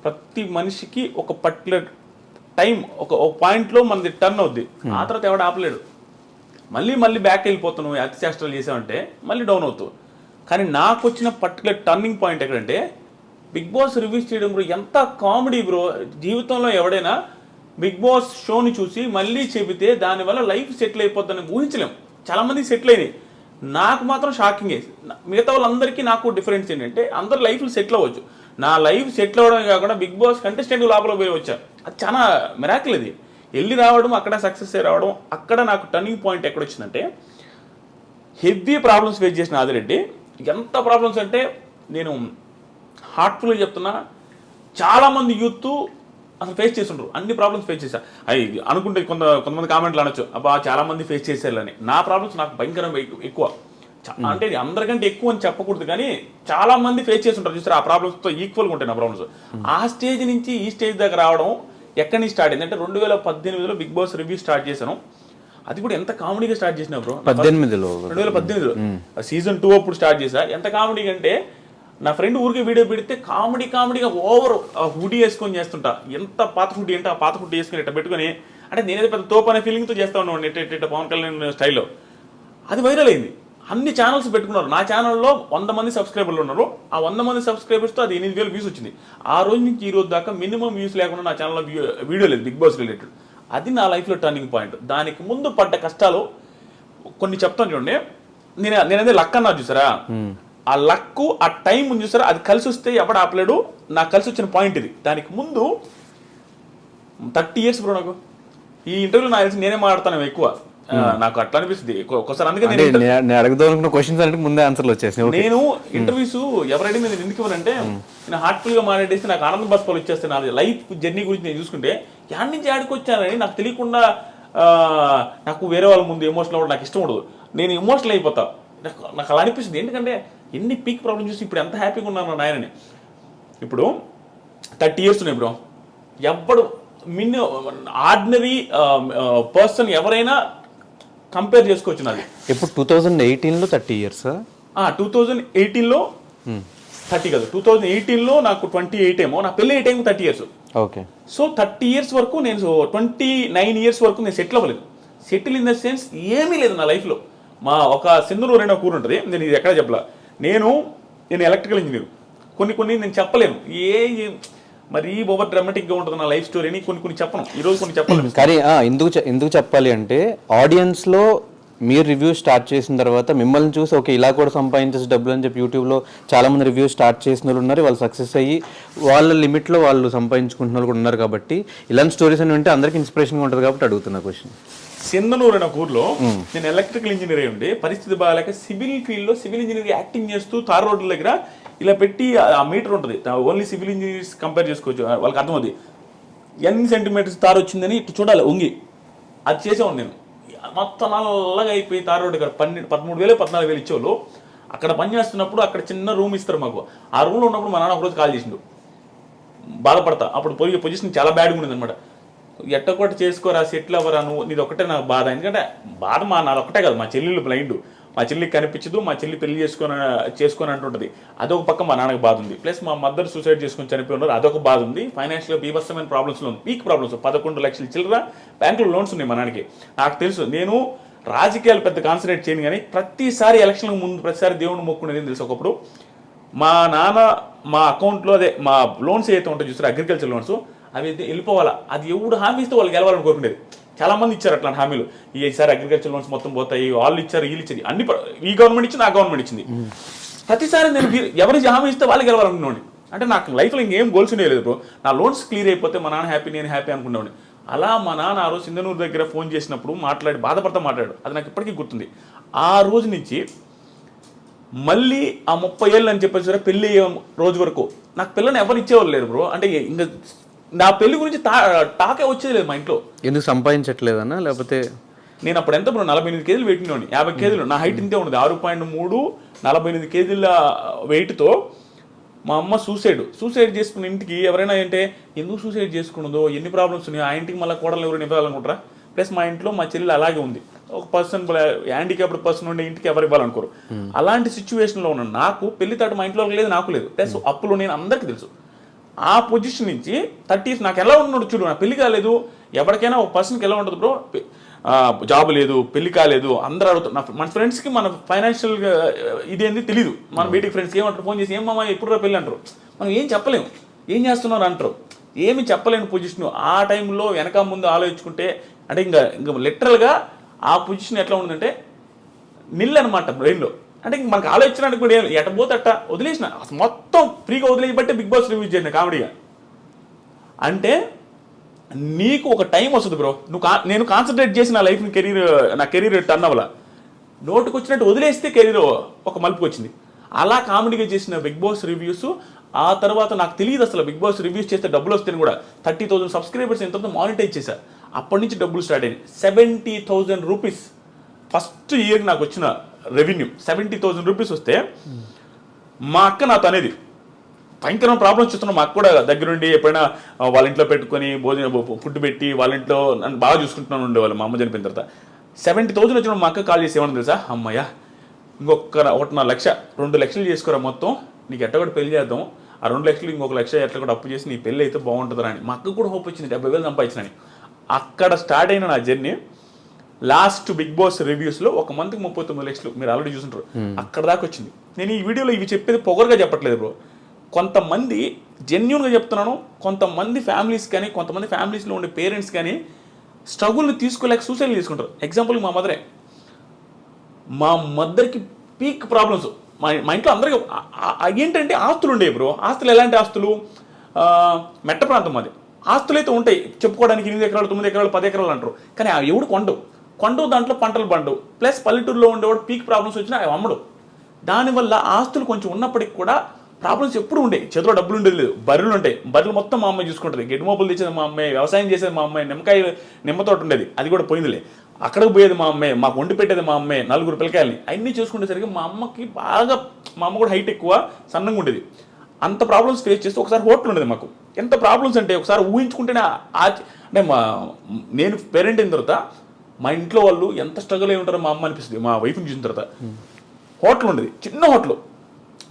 ప్రతి మనిషికి ఒక పర్టికులర్ టైం ఒక పాయింట్లో మనది టర్న్ అవుద్ది. ఆ తర్వాత ఎవడు ఆపలేడు. మళ్ళీ బ్యాక్ వెళ్ళిపోతున్నావు, అతిచేష్టలు చేసావంటే మళ్ళీ డౌన్ అవుతావు. కానీ నాకు వచ్చిన పర్టికులర్ టర్నింగ్ పాయింట్ ఎక్కడంటే బిగ్ బాస్ రివ్యూస్ చేయడం బ్రో. ఎంత కామెడీ బ్రో. జీవితంలో ఎవడైనా బిగ్ బాస్ షోని చూసి మళ్ళీ చెబితే దానివల్ల లైఫ్ సెటిల్ అయిపోద్దని ఊహించలేం. చాలామంది సెటిల్ అయినాయి. నాకు మాత్రం షాకింగ్. మిగతా వాళ్ళందరికీ నాకు డిఫరెన్స్ ఏంటంటే అందరు లైఫ్లో సెటిల్ అవ్వచ్చు. నా లైఫ్ సెటిల్ అవ్వడమే కాకుండా బిగ్ బాస్ కంటెస్టెంట్ లోపల పోయి వచ్చా. అది చాలా మిరాకిల్. అది వెళ్ళి రావడం, అక్కడ సక్సెస్ అయ్యి రావడం. అక్కడ నాకు టర్నింగ్ పాయింట్ ఎక్కడొచ్చిందంటే హెవీ ప్రాబ్లమ్స్ ఫేస్ చేసిన ఆదిరెడ్డి. ఎంత ప్రాబ్లమ్స్ అంటే నేను హార్ట్ఫుల్గా చెప్తున్నా, చాలామంది యూత్ అసలు ఫేస్ చేస్తుండ్రు. అన్ని ప్రాబ్లమ్స్ ఫేస్ చేశా. అవి అనుకుంటే కొంతమంది కామెంట్లు అనొచ్చు, అబ్బా చాలామంది ఫేస్ చేశారని. నా ప్రాబ్లమ్స్ నాకు భయంకరంగా ఎక్కువ. అంటే అందరికంటే ఎక్కువ అని చెప్పకూడదు, కానీ చాలా మంది ఫేస్ చేస్తుంటారు చూసారు. ఆ ప్రాబ్లమ్స్తో ఈక్వల్గా ఉంటాయి నా ప్రాబ్లమ్స్. ఆ స్టేజ్ నుంచి ఈ స్టేజ్ దగ్గర రావడం ఎక్కడి నుంచి స్టార్ట్ అయింది అంటే 2018లో బిగ్ బాస్ రివ్యూ స్టార్ట్ చేశాను. అది కూడా ఎంత కామెడీగా స్టార్ట్ చేసిన బ్రో. 2018లో సీజన్ 2 అప్పుడు స్టార్ట్ చేశా. ఎంత కామెడీగా అంటే నా ఫ్రెండ్ ఊరికి వీడియో పెడితే కామెడీగా ఓవర్ హుడీ వేసుకొని చేస్తుంటా. ఎంత పాత హుడీ అంటే ఆ పాత హుడీ వేసుకొని ఇట్లా పెట్టుకొని, అంటే నేనేదో పెద్ద తోపు అనే ఫీలింగ్తో చేస్తా ఉన్నాను. ఎట్ట పవన్ కళ్యాణ్ స్టైల్లో అది వైరల్ అయింది. అన్ని ఛానల్స్ పెట్టుకున్నారు. నా ఛానల్లో 100 మంది సబ్స్క్రైబర్లు ఉన్నారు. ఆ 100 మంది సబ్స్క్రైబర్స్తో అది 8,000 వ్యూస్ వచ్చింది. ఆ రోజు నుంచి ఈ రోజు దాకా మినిమం వ్యూస్ లేకుండా నా ఛానల్లో వీడియో లేదు బిగ్ బాస్ రిలేటెడ్. అది నా లైఫ్లో టర్నింగ్ పాయింట్. దానికి ముందు పడ్డ కష్టాలు కొన్ని చెప్తాను చూడండి. నేనదే లక్ అన్నా చూసారా, ఆ లక్ ఆ టైం ఉంది చూసారా, అది కలిసి వస్తే ఎవడు ఆపలేడు. నాకు కలిసి వచ్చిన పాయింట్ ఇది. దానికి ముందు 30 years బ్రో. నాకు ఈ ఇంటర్వ్యూలో నాకు తెలిసి నేనే మాట్లాడతాను ఎక్కువ. నాకు అట్లా అనిపిస్తుంది ఒకసారి. అందుకే నేను అడుగుదాం క్వశ్చన్స్ అంటే ముందే ఆన్సర్లు వచ్చేసి నేను ఇంటర్వ్యూస్ ఎవరైనా నేను ఎందుకు ఇవ్వనంటే నేను హార్ట్ఫుల్ గా మాట్లాడేసి నాకు ఆనంద బాష్పాలు వచ్చేస్తాయి. నా లైఫ్ జర్నీ గురించి నేను చూసుకుంటే యాడ్ నుంచి యాడికి వచ్చానని నాకు తెలియకుండా నాకు వేరే వాళ్ళ ముందు ఎమోషనల్ అవ్వడం నాకు ఇష్టం ఉండదు. నేను ఎమోషనల్ అయిపోతా. నాకు అలా అనిపిస్తుంది. ఎందుకంటే ఎన్ని పీక్ ప్రాబ్లమ్ చూసి ఇప్పుడు ఎంత హ్యాపీగా ఉన్నాను నాయనని. ఇప్పుడు 30 years ఉన్నాయి బ్రో. ఎవ్వడు ఆర్డినరీ పర్సన్ ఎవరైనా కంపేర్ చేసుకోవచ్చు. నాది ఇప్పుడు 2018లో 30 years. 2018లో 30 కాదు, 2018లో నాకు 28 ఏమో. నా పెళ్ళి 8 ఏమో 30 years. ఓకే. సో 30 years వరకు నేను 29 years వరకు నేను సెటిల్ అవ్వలేదు. సెటిల్ ఇన్ ద సెన్స్ ఏమీ లేదు నా లైఫ్లో. మా ఒక సింధనూరు అనే ఊరు ఉంటుంది. నేను ఇది ఎక్కడ చెప్పలా. నేను ఎలక్ట్రికల్ ఇంజనీర్. కొన్ని నేను చెప్పలేను. మరి ఓవర్ డ్రామాటిక్గా ఉంటుంది నా లైఫ్ స్టోరీని. కొన్ని చెప్పను. ఈరోజు కొన్ని చెప్పలేను. కానీ ఎందుకు చెప్పాలి అంటే ఆడియన్స్లో మీరు రివ్యూ స్టార్ట్ చేసిన తర్వాత మిమ్మల్ని చూసి ఓకే ఇలా కూడా సంపాదించేసి డబ్బులు అని చెప్పి యూట్యూబ్లో చాలామంది రివ్యూ స్టార్ట్ చేసిన వాళ్ళు ఉన్నారు. వాళ్ళు సక్సెస్ అయ్యి వాళ్ళ లిమిట్లో వాళ్ళు సంపాదించుకుంటున్న వాళ్ళు కూడా ఉన్నారు. కాబట్టి ఇలాంటి స్టోరీస్ అని వింటే అందరికీ ఇన్స్పిరేషన్గా ఉంటుంది. కాబట్టి అడుగుతున్నా క్వశ్చన్. సింధనూరు అనే ఊర్లో నేను ఎలక్ట్రికల్ ఇంజనీర్ అయి ఉండి పరిస్థితి బాగాలేక సివిల్ ఫీల్డ్లో సివిల్ ఇంజనీర్ యాక్టింగ్ చేస్తూ తార్ రోడ్ల దగ్గర ఇలా పెట్టి ఆ మీటర్ ఉంటుంది. ఓన్లీ సివిల్ ఇంజనీర్స్ కంపేర్ చేసుకోవచ్చు. వాళ్ళకి అర్థమవుతుంది ఎన్ని సెంటీమీటర్స్ తారు వచ్చిందని ఇటు చూడాలి వంగి. అది చేసేవాడు నేను. మొత్తం నల్లగా అయిపోయి తార్ రోడ్డు ఇక్కడ 13,000 14,000 ఇచ్చేవాళ్ళు. అక్కడ పని చేస్తున్నప్పుడు అక్కడ చిన్న రూమ్ ఇస్తారు మాకు. ఆ రూమ్లో ఉన్నప్పుడు మా నాన్న ఒకరోజు కాల్ చేసిండు. బాధపడతా. అప్పుడు పొజిషన్ చాలా బ్యాడ్గా ఉండేది అనమాట. ఎట్టొకటి చేసుకోరా, సెటిల్ అవ్వరా, నువ్వు నీది ఒకటే నాకు బాధ. ఎందుకంటే బాధ నాది ఒకటే కాదు, మా చెల్లెళ్ళు బ్లైండ్. మా చెల్లికి కనిపించదు. మా చెల్లి పెళ్లి చేసుకొని అంటుంటుంది. అదొక పక్క మా నాన్నకి బాధ ఉంది. ప్లస్ మా మదర్ సూసైడ్ చేసుకొని చనిపోయి ఉన్నారు. అదొక బాధ ఉంది. ఫైనాన్షియల్గా బీభత్సమైన ప్రాబ్లమ్స్లో ఉంది. Peak problems. 11 లక్షల చిల్లర బ్యాంకులో లోన్స్ ఉన్నాయి మా నాన్నకి. నాకు తెలుసు. నేను రాజకీయాలు పెద్ద కాన్సన్ట్రేట్ చేయను, కానీ ప్రతిసారి ఎలక్షన్లకు ముందు ప్రతిసారి దేవుడిని మొక్కునేది తెలుసు. ఒకప్పుడు మా నాన్న మా అకౌంట్లో అదే మా లోన్స్ ఏదైతే ఉంటాయో చూస్తారు అగ్రికల్చర్ లోన్స్, అవి అయితే వెళ్ళిపోవాలా. అది ఎవడు హామీ ఇస్తే వాళ్ళు గెలవాలని కోరుకునేది. చాలా మంది ఇచ్చారు అట్లాంటి హామీలు. ఈసారి అగ్రికల్చర్ లోన్స్ మొత్తం పోతాయి, వాళ్ళు ఇచ్చారు, వీళ్ళు ఇచ్చారు. అన్ని ఈ గవర్నమెంట్ ఇచ్చింది, ఆ గవర్నమెంట్ ఇచ్చింది. ప్రతిసారి నేను ఎవరి హామీ ఇస్తే వాళ్ళు గెలవాలనుకునేవాడిని. అంటే నాకు లైఫ్లో ఇంకేం గోల్స్ లేదు బ్రో. నా లోన్స్ క్లియర్ అయిపోతే మా నాన్న హ్యాపీ, నేను హ్యాపీ అనుకునేవాడిని. అలా మా నాన్న ఆ రోజు సింధనూరు దగ్గర ఫోన్ చేసినప్పుడు బాధపడతా మాట్లాడాడు. అది నాకు ఇప్పటికీ గుర్తుంది. ఆ రోజు నుంచి మళ్ళీ ఆ 30 ఏళ్ళు అని చెప్పేసి పెళ్ళి అయ్యే రోజు వరకు నాకు పిల్లని ఎవరు ఇచ్చేవాళ్ళు లేరు బ్రో. అంటే ఇంకా నా పెళ్లి గురించి టాకే వచ్చేది లేదు మా ఇంట్లో. ఎందుకు సంపాదించట్లేదన్నా? లేకపోతే నేను అప్పుడు ఎంత బ్రో 48 కేజీలు పెట్టినోని. 50 కేజీలు నా హైట్ ఇంతే ఉండదు. 6.3 48 కేజీల వెయిట్తో మా అమ్మ సూసైడ్ చేసుకున్న ఇంటికి ఎవరైనా అంటే ఎందుకు సూసైడ్ చేసుకున్నదో, ఎన్ని ప్రాబ్లమ్స్ ఉన్నాయో, ఆ ఇంటికి మళ్ళీ కోడలు ఎవరైనా ఇవ్వాలనుకుంటారా? ప్లస్ మా ఇంట్లో మా చెల్లెలు అలాగే ఉంది. ఒక పర్సన్ హ్యాండిక్యాప్డ్ పర్సన్ ఉండే ఇంటికి ఎవరు ఇవ్వాలనుకోరు. అలాంటి సిచ్యువేషన్లో ఉన్న నాకు పెళ్లి తాటు మా ఇంట్లో లేదు, నాకు లేదు. ప్లస్ అప్పులు నేను అందరికీ తెలుసు. ఆ పొజిషన్ నుంచి 30s నాకు ఎలా ఉన్నాడు చూడు, నా పెళ్లి కాలేదు, ఎవరికైనా ఒక పర్సన్కి ఎలా ఉంటుంది బ్రో, జాబ్ లేదు, పెళ్లి కాలేదు, అందరూ అడుగుతారు. మన ఫ్రెండ్స్కి మన ఫైనాన్షియల్ ఇదేంది తెలియదు. మన బయటికి ఫ్రెండ్స్కి ఏమంటారు, ఫోన్ చేసి ఏం మామ ఎప్పుడు పెళ్ళి అంటారు. మనం ఏం చెప్పలేము, ఏం చేస్తున్నారు అంటారు, ఏమి చెప్పలేని పొజిషన్. ఆ టైంలో వెనక ముందు ఆలోచించుకుంటే అంటే ఇంకా లిటరల్గా ఆ పొజిషన్ ఎట్లా ఉందంటే నిల్ అనమాట బ్రెయిన్లో. అంటే ఇంక మనకు ఆలోచించడానికి కూడా ఏం ఎట్టబోతే అట్ట వదిలేసిన, అసలు మొత్తం ఫ్రీగా వదిలేయబట్టే బిగ్ బాస్ రివ్యూ చేసిన కామెడీగా. అంటే నీకు ఒక టైం వస్తుంది బ్రో, నేను కాన్సన్ట్రేట్ చేసి నా లైఫ్ని నా కెరీర్ టర్న్ అవ్వాల, నోటుకు వచ్చినట్టు వదిలేస్తే కెరీర్ ఒక మలుపుకి వచ్చింది. అలా కామెడీగా చేసిన బిగ్ బాస్ రివ్యూస్. ఆ తర్వాత నాకు తెలియదు అసలు బిగ్ బాస్ రివ్యూస్ చేస్తే డబ్బులు వస్తాయని కూడా. 30,000 సబ్స్క్రైబర్స్ ఎంతో మానిటైజ్ చేశా. అప్పటి నుంచి డబ్బులు స్టార్ట్ అయ్యింది. 70,000 రూపీస్ ఫస్ట్ ఇయర్ నాకు వచ్చిన రెవెన్యూ. 70,000 రూపీస్ వస్తే మా అక్క నాతో అనేది భయంకరమైన ప్రాబ్లమ్స్ చూస్తున్నాం. మా అక్క కూడా దగ్గరుండి ఎప్పుడైనా వాళ్ళ ఇంట్లో పెట్టుకొని ఫుడ్ పెట్టి వాళ్ళ ఇంట్లో నన్ను బాగా చూసుకుంటున్నాను ఉండేవాళ్ళు. మా అమ్మ చనిపోయిన తర్వాత 70,000 వచ్చిన మా అక్క కాల్ చేసి ఏమన్నా తెలుసా, అమ్మయ్య ఇంకొక 1.5 లక్ష 2 లక్షలు చేసుకోరా మొత్తం, నీకు ఎట్ట కూడా పెళ్లి చేద్దాం, ఆ 2 లక్షలు ఇంకొక లక్ష ఎట్లా కూడా అప్పు చేసి నీ పెళ్ళి అయితే బాగుంటుందని అని. మా అక్క కూడా హోప్ వచ్చింది 70,000 సంపాదించినని. అక్కడ స్టార్ట్ అయిన నా జర్నీ లాస్ట్ బిగ్ బాస్ రివ్యూస్లో ఒక మంత్కి 39 లక్షలు మీరు ఆల్రెడీ చూసుంటారు. అక్కడ దాకా వచ్చింది. నేను ఈ వీడియోలో ఇవి చెప్పేది పొగరుగా చెప్పట్లేదు బ్రో, కొంతమంది జెన్యూన్గా చెప్తున్నాను. కొంతమంది ఫ్యామిలీస్ కానీ, కొంతమంది ఫ్యామిలీస్లో ఉండే పేరెంట్స్ కానీ స్ట్రగుల్ని తీసుకోలేక సూసైడ్ తీసుకుంటారు. ఎగ్జాంపుల్ మా మా మదర్కి పీక్ ప్రాబ్లమ్స్. మా ఇంట్లో అందరికీ ఏంటంటే ఆస్తులు ఉండేవి బ్రో. ఆస్తులు ఎలాంటి ఆస్తులు, మెట్ట ప్రాంతం మాది. ఆస్తులు అయితే ఉంటాయి చెప్పుకోవడానికి, 8 ఎకరాలు 9 ఎకరాలు 10 ఎకరాలు అంటారు, కానీ అవి ఎవడు కొండవు దాంట్లో పంటలు పండవు. ప్లస్ పల్లెటూరులో ఉండేవాడు పీక్ ప్రాబ్లమ్స్ వచ్చినా అవి అమ్మడు. దానివల్ల ఆస్తులు కొంచెం ఉన్నప్పటికి కూడా ప్రాబ్లమ్స్ ఎప్పుడు ఉండే, చేతిలో డబ్బులు ఉండేది లేదు. బర్రెలు ఉంటాయి, బర్రెలు మొత్తం మా అమ్మాయి చూసుకుంటుంది. గెడ్డి మోపులు తెచ్చేది మా అమ్మాయి, వ్యవసాయం చేసేది మా అమ్మాయి, నిమ్మతోట ఉండేది అది కూడా పోయిందిలే, అక్కడికి పోయేది మా అమ్మాయి, మాకు వండి పెట్టేది మా అమ్మాయి, 4 పిల్లకాయలని. అన్నీ చూసుకునేసరికి మా అమ్మకి బాగా, మా అమ్మ కూడా హైట్ ఎక్కువ, సన్నంగా ఉండేది. అంత ప్రాబ్లమ్స్ ఫేస్ చేస్తే ఒకసారి హోటల్ ఉండేది మాకు. ఎంత ప్రాబ్లమ్స్ అంటే ఒకసారి ఊహించుకుంటేనే అంటే నేను పేరెంట్ అయిన తర్వాత మా ఇంట్లో వాళ్ళు ఎంత స్ట్రగుల్ అయి ఉంటారో మా అమ్మ అనిపిస్తుంది. మా వైఫ్ని చూసిన తర్వాత హోటల్ ఉండేది, చిన్న హోటల్,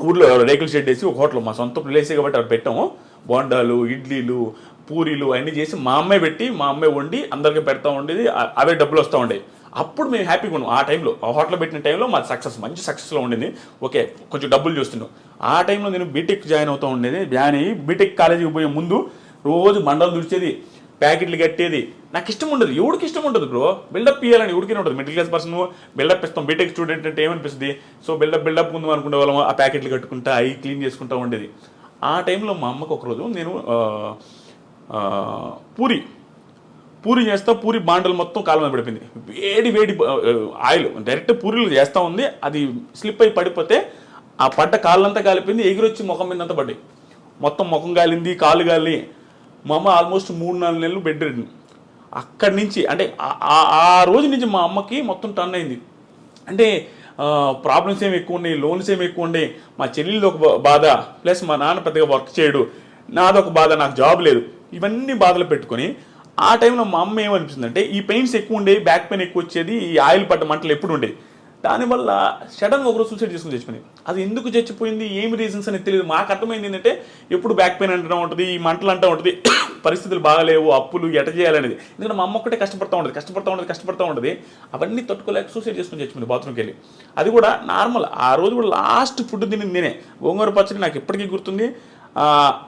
ఊర్లో రేకుల షెడ్ వేసి ఒక హోటల్, మా సొంత ప్లేసే కాబట్టి అక్కడ పెట్టాము. బోండాలు, ఇడ్లీలు, పూరీలు అన్నీ చేసి మా అమ్మాయి పెట్టి, మా అమ్మాయి వండి అందరికీ పెడతా ఉండేది. అవే డబ్బులు వస్తూ ఉండేవి. అప్పుడు మేము హ్యాపీగా ఉన్నాం. ఆ టైంలో, ఆ హోటల్ పెట్టిన టైంలో మా మంచి సక్సెస్లో ఉండింది. ఓకే, కొంచెం డబ్బులు చూస్తున్నాం. ఆ టైంలో నేను బీటెక్ జాయిన్ అవుతూ ఉండేది. జాయిన్ అయ్యి బీటెక్ కాలేజీకి పోయే ముందు రోజు మండలు దుడిచేది, ప్యాకెట్లు కట్టేది. నాకు ఇష్టం ఉండదు, ఎవరికి ఇష్టం ఉంటుంది బ్రో, బిల్డప్ ఇవ్వాలని ఎవరికైనా ఉంటుంది. మిడిల్ క్లాస్ పర్సన్ బిల్డప్ ఇస్తాం. బీటెక్ స్టూడెంట్ అంటే ఏమనిపిస్తుంది, సో బిల్డప్ ముందు అనుకునే వాళ్ళం. ఆ ప్యాకెట్లు కట్టుకుంటా, అవి క్లీన్ చేసుకుంటూ ఉండేది. ఆ టైంలో మా అమ్మకు ఒకరోజు నేను పూరి చేస్తా, పూరి బాండలు మొత్తం కాళ్ళ మీద పడిపోయింది. వేడి ఆయిల్ డైరెక్ట్ పూరీలు చేస్తూ ఉంది, అది స్లిప్ అయి పడిపోతే ఆ పడ్డ కాళ్ళంతా కాలిపోయింది, ఎగిరొచ్చి ముఖం మీద అంతా పడ్డాయి. మొత్తం ముఖం కాలింది, కాళ్ళు కాలి. మా అమ్మ ఆల్మోస్ట్ 3-4 నెలలు బెడ్ రెడ్. అక్కడి నుంచి అంటే ఆ రోజు నుంచి మా అమ్మకి మొత్తం టర్న్ అయింది. అంటే ప్రాబ్లమ్స్ ఏమి ఎక్కువ ఉన్నాయి, లోన్స్ ఏమి ఎక్కువ ఉన్నాయి, మా చెల్లెలది ఒక బాధ, ప్లస్ మా నాన్న పెద్దగా వర్క్ చేయడు, నాదొక బాధ, నాకు జాబ్ లేదు, ఇవన్నీ బాధలు పెట్టుకొని ఆ టైంలో మా అమ్మ ఏమనిపిస్తుంది అంటే ఈ పెయిన్స్ ఎక్కువ ఉండేవి, బ్యాక్ పెయిన్ ఎక్కువ వచ్చేది, ఈ ఆయిల్ పడ్డ మంటలు ఎప్పుడు ఉండేవి. దానివల్ల సడన్గా ఒకరోజు సూసైడ్ చేసుకుని చచ్చిపోయింది. అది ఎందుకు చచ్చిపోయింది, ఏమి రీజన్స్ అనేది తెలియదు. మాకు అర్థమైంది ఏంటంటే ఎప్పుడు బ్యాక్ పెయిన్ అంటూ ఉంటుంది, ఈ మంటలు అంటూ ఉంటుంది, పరిస్థితులు బాగాలేవు, అప్పులు ఎట చేయాలనేది. ఎందుకంటే మా అమ్మ ఒక్కటే కష్టపడతా ఉంటుంది. అవన్నీ తట్టుకోలేక సూసైడ్ చేసుకుని చచ్చిపోయింది బాత్రూమ్కి వెళ్ళి. అది కూడా నార్మల్. ఆ రోజు కూడా లాస్ట్ ఫుడ్ తినింది నేనే. గోంగూర పచ్చడి నాకు ఎప్పటికీ గుర్తుంది.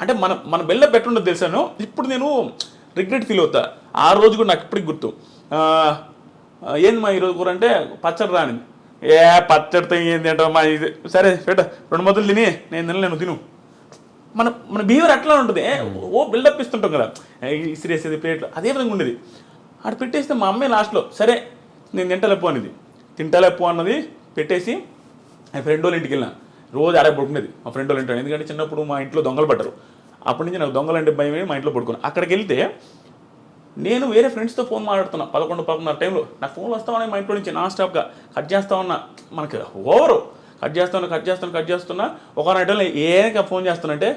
అంటే మన బెల్ల పెట్టుండదు తెలుసాను. ఇప్పుడు నేను రిగ్రెట్ ఫీల్ అవుతా. ఆ రోజు కూడా నాకు ఇప్పటికి గుర్తు. ఏంది మా ఈరోజు కూర అంటే పచ్చడి రాని, పచ్చడితో ఏంది అంటే మా ఇది సరే పెట్ట 2 ముద్దలు తిని నేను తినలేను, తిను. మన బిహేవియర్ అట్లా ఉంటుంది. బిల్డప్ ఇస్తుంటాం కదా, ఇసిరేసేది ప్లేట్లు, అదే విధంగా ఉండేది. అటు పెట్టేస్తే మా అమ్మాయి లాస్ట్లో సరే నేను తింటలేపు అన్నది పెట్టేసి మా ఫ్రెండ్ వాళ్ళ ఇంటికి వెళ్ళిన. రోజు ఆడే పడుకునేది మా ఫ్రెండ్ వాళ్ళ ఇంట్లో. ఎందుకంటే చిన్నప్పుడు మా ఇంట్లో దొంగలు పడ్డారు. అప్పటి నుంచి నాకు దొంగలు అంటే భయమే, మా ఇంట్లో పడుకున్నాను. అక్కడికి వెళ్తే నేను వేరే ఫ్రెండ్స్తో ఫోన్ మాట్లాడుతున్నా 11-11 టైంలో. నాకు ఫోన్లు వస్తా ఉన్నాయి మా ఇంట్లో నుంచి నాన్ స్టాప్గా. కట్ చేస్తా ఉన్నా, మనకి ఓవరు కట్ చేస్తున్నా. ఒక టైంలో ఏక ఫోన్ చేస్తానంటే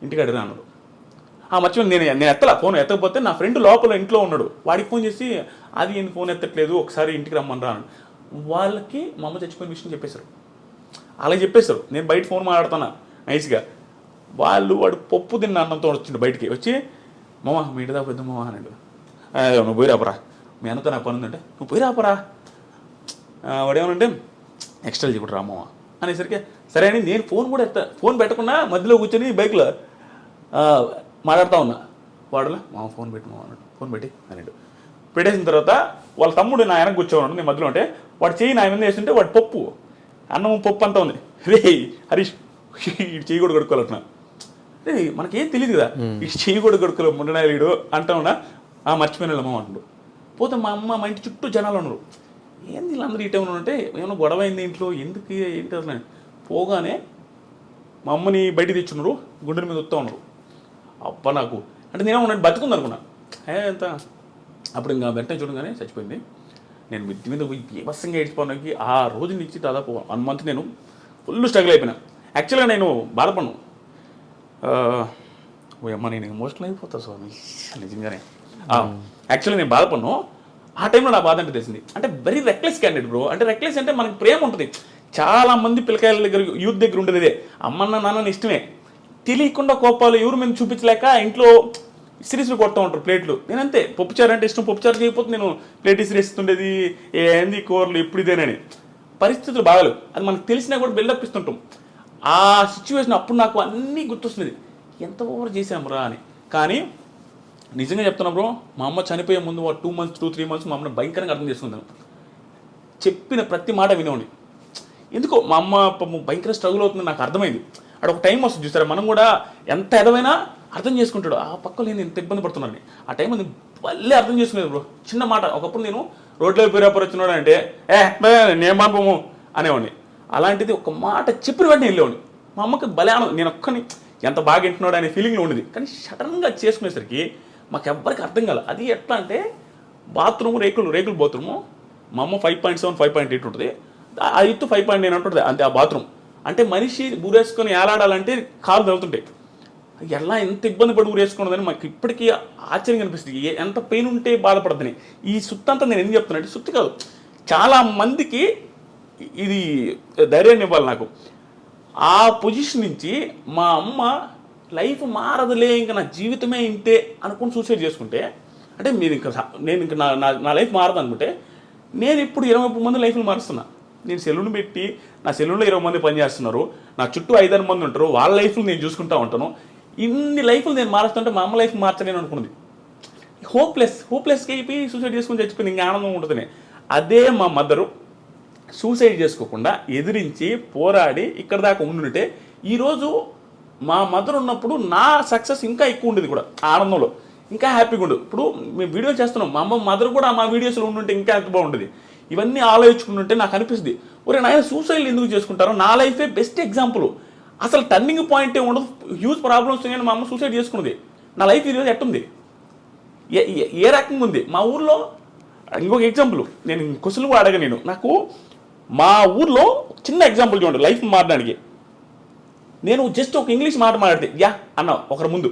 ఇంటికి అడిగినా అన్నాడు. మర్చిపోయింది, నేను ఫోన్ ఎత్తకపోతే నా ఫ్రెండ్ లోపల ఇంట్లో ఉన్నాడు. వాడికి ఫోన్ చేసి అది ఏంది ఫోన్ ఎత్తట్లేదు, ఒకసారి ఇంటికి రమ్మని రాను. వాళ్ళకి మా అమ్మ చచ్చిపోయిన విషయం చెప్పేశారు. అలా చెప్పేశారు. నేను బయట ఫోన్ మాట్లాడుతున్నా నైస్గా. వాడు పప్పు తిన్న అన్నంతో వచ్చిండు బయటికి వచ్చి, మామ మీ ఇంటి దాకా పెద్ద మామ అన్నాడు. నువ్వు పోయి రాపరా, మీ అన్నతో నాకు పని ఉందంటే నువ్వు పోయి రాపరా. వాడేమనంటే ఎక్స్ట్రా చెప్పడు రామమ్మ అనేసరికి సరే అని నేను ఫోన్ కూడా ఫోన్ పెట్టకుండా మధ్యలో కూర్చొని బైక్లో మాట్లాడుతూ ఉన్నా. వాడులో మామ ఫోన్ పెట్టి మామ అన్నాడు. ఫోన్ పెట్టి అన్నాడు. పెట్టేసిన తర్వాత వాళ్ళ తమ్ముడు నా వెనక కూర్చోన్నాడు, నేను మధ్యలో ఉంటే వాడు చెయ్యి నా మీద వేస్తుంటే వాడు పప్పు అన్నం పప్పు అంతా ఉంది. రే హరీష్ ఇటు చెయ్యి కూడా కొడుకోవాలన్నా, రే మనకేం తెలియదు కదా, ఇటు చెయ్యి కూడా కొడుకోలే ముండనాయుడు అంటా ఉన్నా. మర్చిపోయిన అమ్మ అంటాడు. పోతే మా అమ్మ మా ఇంటి చుట్టూ జనాలు ఉన్నారు. ఏంది వీళ్ళందరూ ఈ టైంలో ఉంటే ఏమైనా గొడవ అయింది ఇంట్లో, ఎందుకు ఏంటి అసలు. పోగానే మా అమ్మని బయటికి తెచ్చున్నారు, గుండెల మీద వస్తూ ఉన్నారు. అబ్బా నాకు అంటే నేనే ఉన్నాడు బతుకుంది అనుకున్నా. ఎంత అప్పుడు ఇంకా వెంటనే చూడగానే చచ్చిపోయింది. నేను మిద్ది మీద పోయి బీభత్సంగా ఏడ్చిపోవడానికి ఆ రోజు నుంచి దాదాపు 1 month నేను ఫుల్ స్ట్రగుల్ అయిపోయినా. యాక్చువల్గా నేను బాధపడను, ఓ అమ్మ నేను ఎమోషనల్ అయిపోతా స్వామి నిజంగానే. యాక్చువల్గా నేను బాధపడను. ఆ టైంలో నా బాధ అంటే తెలిసింది. అంటే వెరీ రెక్లెస్ క్యాండిడేట్ బ్రో. అంటే రెక్లెస్ అంటే మనకి ప్రేమ ఉంటుంది. చాలా మంది పిల్లకాయల దగ్గర యూత్ దగ్గర ఉండేది ఇదే, అమ్మన్న నాన్న ఇష్టమే, తెలియకుండా కోపాలు ఎవరు మీద చూపించలేక ఇంట్లో సిరీస్లు కొడతా ఉంటారు ప్లేట్లు. నేనంతే, పప్పుచారు అంటే ఇష్టం, పప్పుచారు చేయకపోతే నేను ప్లేట్ ఇస్తుండేది, ఏంది కూరలు ఎప్పుడు ఇదేనని. పరిస్థితులు బాగాలేవు, అది మనకు తెలిసినా కూడా బిల్డప్ ఇస్తుంటాం. ఆ సిచ్యువేషన్ అప్పుడు నాకు అన్నీ గుర్తొస్తుంది, ఎంత ఓవర్ చేసామురా అని. కానీ నిజంగా చెప్తున్నా బ్రో, మా అమ్మ చనిపోయే ముందు 2 months 2-3 months మా అమ్మని భయంకరంగా అర్థం చేసుకుంటాను. చెప్పిన ప్రతి మాట వినేవాడిని. ఎందుకో మా అమ్మ భయంకర స్ట్రగుల్ అవుతుంది నాకు అర్థమైంది. అక్కడ ఒక టైం వస్తుంది చూసారా, మనం కూడా ఎంత ఎదవైనా అర్థం చేసుకుంటాడు. ఆ పక్కలో నేను ఎంత ఇబ్బంది పడుతున్నాను ఆ టైంలో నేను మళ్ళీ అర్థం చేసుకునేది బ్రో. చిన్న మాట, ఒకప్పుడు నేను రోడ్లో పేరాపర్ వచ్చినాడు అంటే నేను పంపము అనేవాడిని. అలాంటిది ఒక మాట చెప్పిన వెంటనే వెళ్ళేవాడిని. మా అమ్మకి భలే నేను ఒక్కని ఎంత బాగా వింటున్నాడు అనే ఫీలింగ్లో ఉండేది. కానీ సడన్గా చేసుకునేసరికి మాకు ఎవ్వరికి అర్థం కాదు. అది ఎట్లా అంటే బాత్రూము రేకులు బాత్రూము, మా అమ్మ 5.7 5.8 ఉంటుంది, ఆ ఎత్తు 5.9 ఉంటుంది అంతే ఆ బాత్రూమ్. అంటే మనిషి ఊరేసుకొని ఏలాడాలంటే కాలు తగులుతుంటాయి. ఎలా ఎంత ఇబ్బంది పడి ఊరేసుకున్నదని మాకు ఇప్పటికీ ఆశ్చర్యం కనిపిస్తుంది, ఎంత పెయిన్ ఉంటే బాధపడద్దని. ఈ సుత్తి అంతా నేను ఎందుకు చెప్తున్నా అంటే, సుత్తి కాదు, చాలా మందికి ఇది ధైర్యాన్ని ఇవ్వాలి నాకు. ఆ పొజిషన్ నుంచి మా అమ్మ లైఫ్ మారదులే, ఇంకా నా జీవితమే ఇంతే అనుకుని సూసైడ్ చేసుకుంటే, అంటే నేను ఇంకా నా లైఫ్ మారదు అనుకుంటే, నేను ఇప్పుడు 20 మంది లైఫ్లు మారుస్తున్నా. నేను సెలూన్ పెట్టి నా సెలూన్లో 20 మంది పనిచేస్తున్నారు, నా చుట్టూ 5-6 మంది ఉంటారు, వాళ్ళ లైఫ్లు నేను చూసుకుంటూ ఉంటాను. ఇన్ని లైఫ్లు నేను మారుస్తుంటే మా అమ్మ లైఫ్ మార్చలేను అనుకున్నది. హోప్లెస్గా అయిపోయి సూసైడ్ చేసుకుని చచ్చిపోయింది, ఇంకా ఆనందం ఉంటుందని. అదే మా మదరు సూసైడ్ చేసుకోకుండా ఎదిరించి పోరాడి ఇక్కడ దాకా ఉండుంటే ఈరోజు మా మదర్ ఉన్నప్పుడు నా సక్సెస్ ఇంకా ఎక్కువ ఉండేది కూడా, ఆనందంలో ఇంకా హ్యాపీగా ఉండదు. ఇప్పుడు మేము వీడియో చేస్తున్నాం, మా అమ్మ మదర్ కూడా మా వీడియోస్లో ఉండుంటే ఇంకా ఎంత బాగుంటుంది. ఇవన్నీ ఆలోచించుకుంటుంటే నాకు అనిపిస్తుంది, ఒరే నాయన సూసైడ్ ఎందుకు చేసుకుంటారో, నా లైఫే బెస్ట్ ఎగ్జాంపుల్. అసలు టర్నింగ్ పాయింట్ ఉండదు, హ్యూజ్ ప్రాబ్లమ్స్ ఉన్నాయని మా అమ్మ సూసైడ్ చేసుకున్నది. నా లైఫ్ ఈరోజు ఎట్టుంది, ఏ రకంగా ఉంది. మా ఊర్లో ఇంకొక ఎగ్జాంపుల్ నేను క్వశ్చన్ కూడా అడగ, నాకు మా ఊర్లో చిన్న ఎగ్జాంపుల్ చూడండి లైఫ్ మారడానికి. నేను జస్ట్ ఒక ఇంగ్లీష్ మాట మాట్లాడితే యా అన్న ఒకరి ముందు,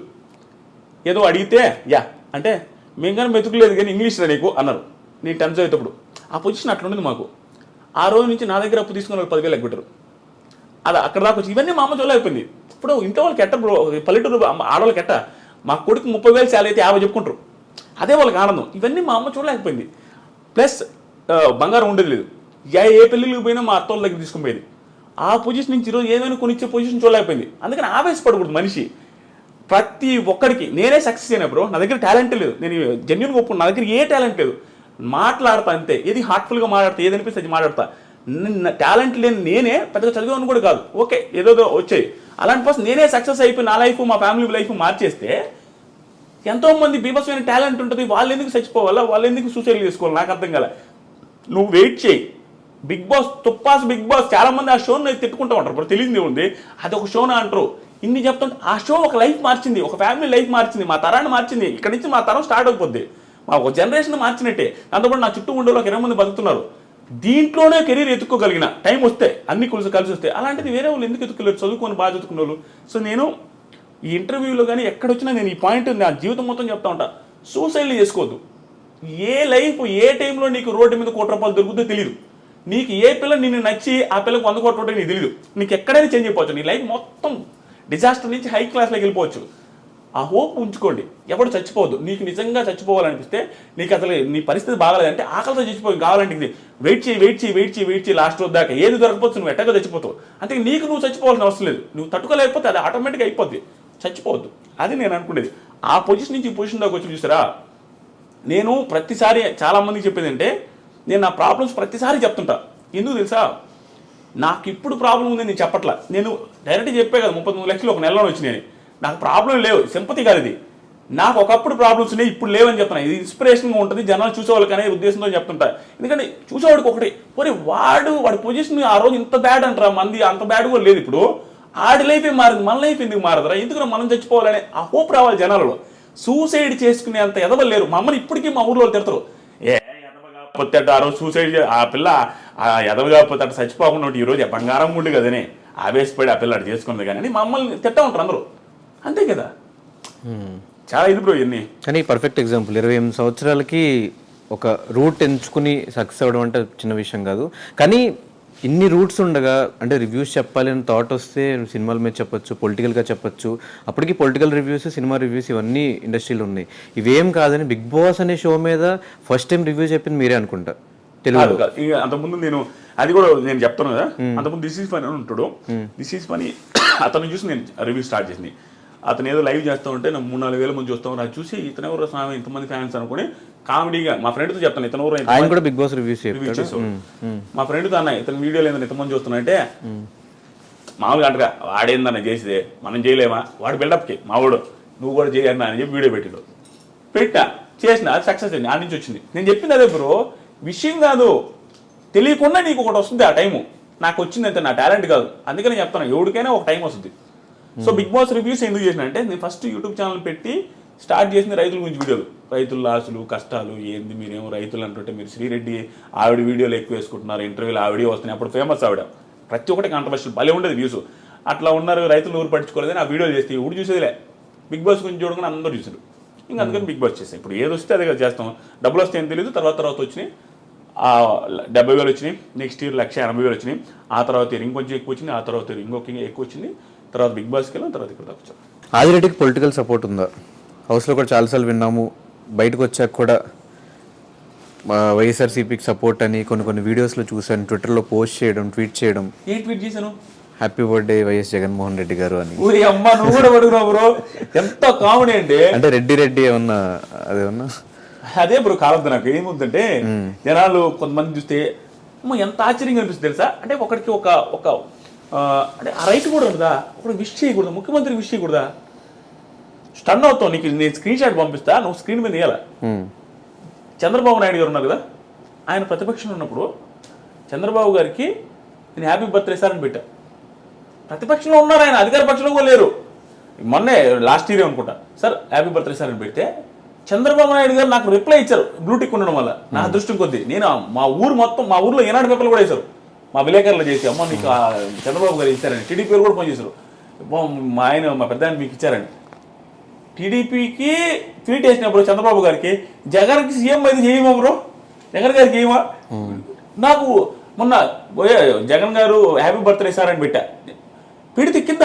ఏదో అడిగితే యా అంటే మేము కానీ మెతుకులేదు కానీ ఇంగ్లీష్ రా నీకు అన్నారు. నేను 10th చదివేటప్పుడు ఆ పొజిషన్ అట్లా ఉండేది మాకు. ఆ రోజు నుంచి నా దగ్గర అప్పు తీసుకుని 10,000 ఎగ్గొట్టారు. అది అక్కడ దాకా వచ్చి ఇవన్నీ మా అమ్మ చూడలే అయిపోయింది. ఇప్పుడు ఇంట్లో వాళ్ళకి ఎట్ట బ్రో, పల్లెటూరు ఆడవాళ్ళకి ఎట్ట, మా కొడుకు 30,000 శాలరీ అయితే 50 చెప్పుకుంటారు, అదే వాళ్ళకి ఆనందం. ఇవన్నీ మా అమ్మ చూడలేకపోయింది. ప్లస్ బంగారం ఉండేది లేదు, ఏ పెళ్ళిళ్ళకి పోయినా మా అత్త వాళ్ళ దగ్గర తీసుకుని పోయేది. ఆ పొజిషన్ నుంచి ఈరోజు ఏమైనా కొనిచ్చే పొజిషన్ చూడలేకపోయింది. అందుకని ఆవేశపడకూడదు మనిషి. ప్రతి ఒక్కడికి నేనే సక్సెస్ అయినా బ్రో, నా దగ్గర టాలెంట్ లేదు, నేను జెన్యున్గా ఒప్పుకున్నా, నా దగ్గర ఏ టాలెంట్ లేదు, మాట్లాడతా అంతే, ఏది హార్ట్ఫుల్గా మాట్లాడతా, ఏది అనిపిస్తే అది మాట్లాడతా. టాలెంట్ లేని నేనే పెద్దగా చదివాను కూడా కాదు, ఓకే ఏదో వచ్చాయి. అలాంటి పర్సన్ నేనే సక్సెస్ అయిపోయి నా లైఫ్ మా ఫ్యామిలీ లైఫ్ మార్చేస్తే ఎంతోమంది బీభత్సమైన టాలెంట్ ఉంటుంది, వాళ్ళు ఎందుకు చచ్చిపోవాలా, వాళ్ళు ఎందుకు సూసైడ్ చేసుకోవాలి, నాకు అర్థం కాలే. నువ్వు వెయిట్ చేయి. బిగ్ బాస్ తుప్పాస్ బిగ్ బాస్ చాలా మంది ఆ షోని తిట్టుకుంటూ ఉంటారు, ఇప్పుడు తెలియదు ఉంది అది ఒక షోనా అంటారు. ఇన్ని చెప్తుంటే ఆ షో ఒక లైఫ్ మార్చింది, ఒక ఫ్యామిలీ లైఫ్ మార్చింది, మా తరాన్ని మార్చింది. ఇక్కడ నుంచి మా తరం స్టార్ట్ అయిపోద్ది, మా ఒక జనరేషన్ మార్చినట్టే. దాంతోపాటు నా చుట్టూ ఉండే ఒక 20 మంది బతుకుతున్నారు. దీంట్లోనే కెరీర్ ఎత్తుక్కోగలిగిన టైం వస్తే, అన్ని కలిసి వస్తే, అలాంటిది వేరే వాళ్ళు ఎందుకు ఎత్తుకోలేరు, చదువుకొని బాగా చదువుకునే వాళ్ళు. సో నేను ఈ ఇంటర్వ్యూలో కానీ ఎక్కడొచ్చినా నేను ఈ పాయింట్ నా జీవితం మొత్తం చెప్తా ఉంటా, సూసైడ్లు చేసుకోవద్దు. ఏ లైఫ్ ఏ టైంలో నీకు రోడ్డు మీద 1 కోటి రూపాయలు దొరుకుతుందో తెలియదు. నీకు ఏ పిల్ల నిన్ను నచ్చి ఆ పిల్లకి 100 కోట్ల రూపాయలు నీకు తెలియదు. నీకు ఎక్కడైనా చేంజ్ అయిపోవచ్చు, నీ లైఫ్ మొత్తం డిజాస్టర్ నుంచి హై క్లాస్లోకి వెళ్ళిపోవచ్చు. ఆ హోప్ ఉంచుకోండి, ఎవడు చచ్చిపోవద్దు. నీకు నిజంగా చచ్చిపోవాలనిపిస్తే, నీకు అసలు నీ పరిస్థితి బాగాలేదంటే ఆకలితో చచ్చిపోయి కావాలంటే ఇది వెయిట్ చేయి లాస్ట్ రోజు దాకా ఏది దొరకపోవచ్చు, నువ్వు ఎట్టగా చచ్చిపోతావు. అంటే నీకు నువ్వు చచ్చిపోవాల్సిన అవసరం లేదు, నువ్వు తట్టుకోలేకపోతే అది ఆటోమేటిక్గా అయిపోద్ది. చచ్చిపోవద్దు, అది నేను అనుకునేది. ఆ పొజిషన్ నుంచి ఈ పొజిషన్ దాకా వచ్చి చూసారా, నేను ప్రతిసారి చాలామందికి చెప్పేది అంటే, నేను నా ప్రాబ్లమ్స్ ప్రతిసారి చెప్తుంటా. ఎందుకు తెలుసా, నాకు ఇప్పుడు ప్రాబ్లం ఉంది నేను చెప్పట్లా. నేను డైరెక్ట్గా చెప్పే కదా 33 లక్షలు ఒక నెలలో వచ్చినాయి. నాకు ప్రాబ్లం లేవు, సింపతి కాదు ఇది. నాకు ఒకప్పుడు ప్రాబ్లమ్స్ ఉన్నాయి, ఇప్పుడు లేవని చెప్తున్నా. ఇది ఇన్స్పిరేషన్గా ఉంటుంది, జనాలు చూసేవాళ్ళకి అనే ఉద్దేశంతో చెప్తుంటా. ఎందుకంటే చూసేవాడికి ఒకటి, మరి వాడి పొజిషన్ ఆ రోజు ఇంత బ్యాడ్ అంటారా, మంది అంత బ్యాడ్ కూడా లేదు. ఇప్పుడు ఆడి లైఫే మారింది, మన లైఫ్ ఎందుకు మారదురా, ఎందుకు మనం చచ్చిపోవాలనే ఆ హోప్ రావాలి జనాలలో. సూసైడ్ చేసుకునే అంత ఎదవలు లేరు. మా అమ్మని ఇప్పటికీ మా ఊర్లో తిడతారు, ఎదవగాపోతే ఆ రోజు సూసైడ్, ఆ పిల్ల ఆ ఎదవగాపోతే అటు చచ్చిపోకుండా ఈ రోజు బంగారం ఉండి కదనే ఆవేశపడి ఆ పిల్ల అటు చేసుకుంది కానీ మా అమ్మల్ని తిట్టా ఉంటారు అందరూ. అంతే కదా, చాలా ఇది బ్రో ఇవన్నీ. కానీ పర్ఫెక్ట్ ఎగ్జాంపుల్, 28 సంవత్సరాలకి ఒక రూట్ ఎంచుకుని సక్సెస్ అవ్వడం అంటే చిన్న విషయం కాదు. కానీ ఇన్ని రూట్స్ ఉండగా, అంటే రివ్యూస్ చెప్పాలి అని థాట్ వస్తే సినిమాల మీద చెప్పొచ్చు, పొలిటికల్గా చెప్పొచ్చు. అప్పటికి పొలిటికల్ రివ్యూస్, సినిమా రివ్యూస్ ఇవన్నీ ఇండస్ట్రీలో ఉన్నాయి. ఇవేం కాదని బిగ్ బాస్ అనే షో మీద ఫస్ట్ టైం రివ్యూ చెప్పింది మీరే అనుకుంటా తెలుగు. అంతకుముందు నేను అది కూడా నేను చెప్తాను కదా, అంతకుముందు దిస్ ఈజ్ ఫనీ అని ఉంటాడు. దిస్ ఈజ్ ఫనీ అతను చూసి నేను రివ్యూ స్టార్ట్ చేసింది. అతను ఏదో లైవ్ చేస్తూ ఉంటే నాకు 3-4 వేల మంది చూస్తాం, అది చూసి ఇతను ఎవరు స్వామి ఇంతమంది ఫ్యాన్స్ అనుకుని కామెడీగా మా ఫ్రెండ్తో చెప్తాను, ఇతను ఎవరు ఆయన కూడా బిగ్ బాస్ రివ్యూ చేసాడు. మా ఫ్రెండ్తో అన్న ఇతను వీడియోలు ఏందని ఇంతమంది చూస్తున్నాయంటే, మామూలుగా అంటగా వాడేందన్న చేసేదే మనం చేయలేమా, వాడు బిల్డప్కి మావాడు నువ్వు కూడా చేయన్నా అని చెప్పి వీడియో పెట్టా చేసిన, అది సక్సెస్ అయింది. ఆ నుంచి వచ్చింది. నేను చెప్పింది అదే బ్రో, విషయం కాదు, తెలియకుండా నీకు ఒకటి వస్తుంది. ఆ టైము నాకు వచ్చింది అంతే, నా టాలెంట్ కాదు. అందుకని చెప్తాను, ఎవరికైనా ఒక టైం వస్తుంది. సో బిగ్ బాస్ రివ్యూస్ ఎందుకు చేసిన అంటే, నేను ఫస్ట్ యూట్యూబ్ ఛానల్ పెట్టి స్టార్ట్ చేసిన రైతుల గురించి వీడియోలు, రైతుల లాసులు కష్టాలు ఏంది, మీరేమో రైతులు అంటుంటే మీరు శ్రీరెడ్డి ఆవిడ వీడియోలు ఎక్కువ వేసుకుంటున్నారు, ఇంటర్వ్యూలు ఆవిడే వస్తున్నాయి. అప్పుడు ఫేమస్ ఆవిడ, ప్రతి ఒక్కటి కాంట్రవర్షియల్ భలే ఉండేది వ్యూస్. అట్లా ఉన్నారు, రైతులు ఊరు పట్టించుకోలేదని ఆ వీడియోలు చేస్తే ఊరు చూసేదిలే. బిగ్ బాస్ గురించి చూడగానే అందరూ చూసారు. ఇంకా అందుకని బిగ్ బాస్ చేస్తాం. ఇప్పుడు ఏది వస్తే అదే చేస్తాం. డబ్బులు వస్తే ఏం తెలియదు. తర్వాత వచ్చినాయి 70,000 వచ్చినాయి, నెక్స్ట్ ఇయర్ 1,80,000 వచ్చినాయి, ఆ తర్వాత ఇంకొంచెం ఎక్కువ వచ్చింది, ఆ తర్వాత ఇంకొక ఎక్కువ వచ్చింది, తర్వాత బిగ్ బాస్కి వెళ్ళాం, తర్వాత ఇక్కడ దాకా వచ్చాం. ఆదిరెడ్డికి పొలిటికల్ సపోర్ట్ ఉందా? హౌస్లో కూడా చాలాసార్లు విన్నాము, బయటకు వచ్చాక కూడా వైఎస్ఆర్సీపీకి సపోర్ట్ అని కొన్ని వీడియోస్లో చూశాను, ట్విట్టర్లో పోస్ట్ చేయడం, ట్వీట్ చేయడం. ఏ ట్వీట్ చేశాను? Happy birthday YS Jaganmohan Reddy గారు అని. అమ్మ నువ్వు కూడా పడుకున్నావు బ్రో, ఎంత కామెడీ అంటే రెడ్డి ఏమన్నా అదేమన్నా అదే బ్రో కావద్దు. నాకు ఏముందంటే జనాలు కొంతమంది చూస్తే ఎంత ఆశ్చర్యంగా అనిపిస్తుంది తెలుసా, అంటే ఒకటికి ఒక అంటే ఆ రైట్ కూడా ఉండదా, ఒకటి విష్ చేయకూడదా, ముఖ్యమంత్రికి విష్ చేయకూడదా? స్టన్ అవుతావు. నీకు నేను స్క్రీన్ షాట్ పంపిస్తా, నువ్వు స్క్రీన్ మీద వేయాల. చంద్రబాబు నాయుడు గారు ఉన్నారు కదా, ఆయన ప్రతిపక్షంలో ఉన్నప్పుడు చంద్రబాబు గారికి నేను హ్యాపీ బర్త్డే సార్ అని పెట్టా. ప్రతిపక్షంలో ఉన్నారు, ఆయన అధికార పక్షంలో కూడా లేరు. మొన్నే లాస్ట్ ఇయర్ అనుకుంటా, సార్ హ్యాపీ బర్త్డే సార్ అని పెడితే చంద్రబాబు నాయుడు గారు నాకు రిప్లై ఇచ్చారు, బ్లూటిక్ ఉండడం వల్ల. నా అదృష్టం కొద్దీ నేను మా ఊర్లో ఏనాడు పేపర్లు కూడా వేశారు, మా విలేకరులు చేసి, అమ్మ నీకు చంద్రబాబు గారు ఇచ్చారని. టీడీపీ కూడా ఫోన్ చేశారు, మా పెద్ద ఆయన మీకు ఇచ్చారని. టీడీపీకి ట్వీట్ వేసినప్పుడు చంద్రబాబు గారికి, జగన్కి సీఎం అయితే చేయమా బ్రో, జగన్ గారికి చేయమా? నాకు మొన్న జగన్ గారు హ్యాపీ బర్త్డే సార్ అని పెడితే కింద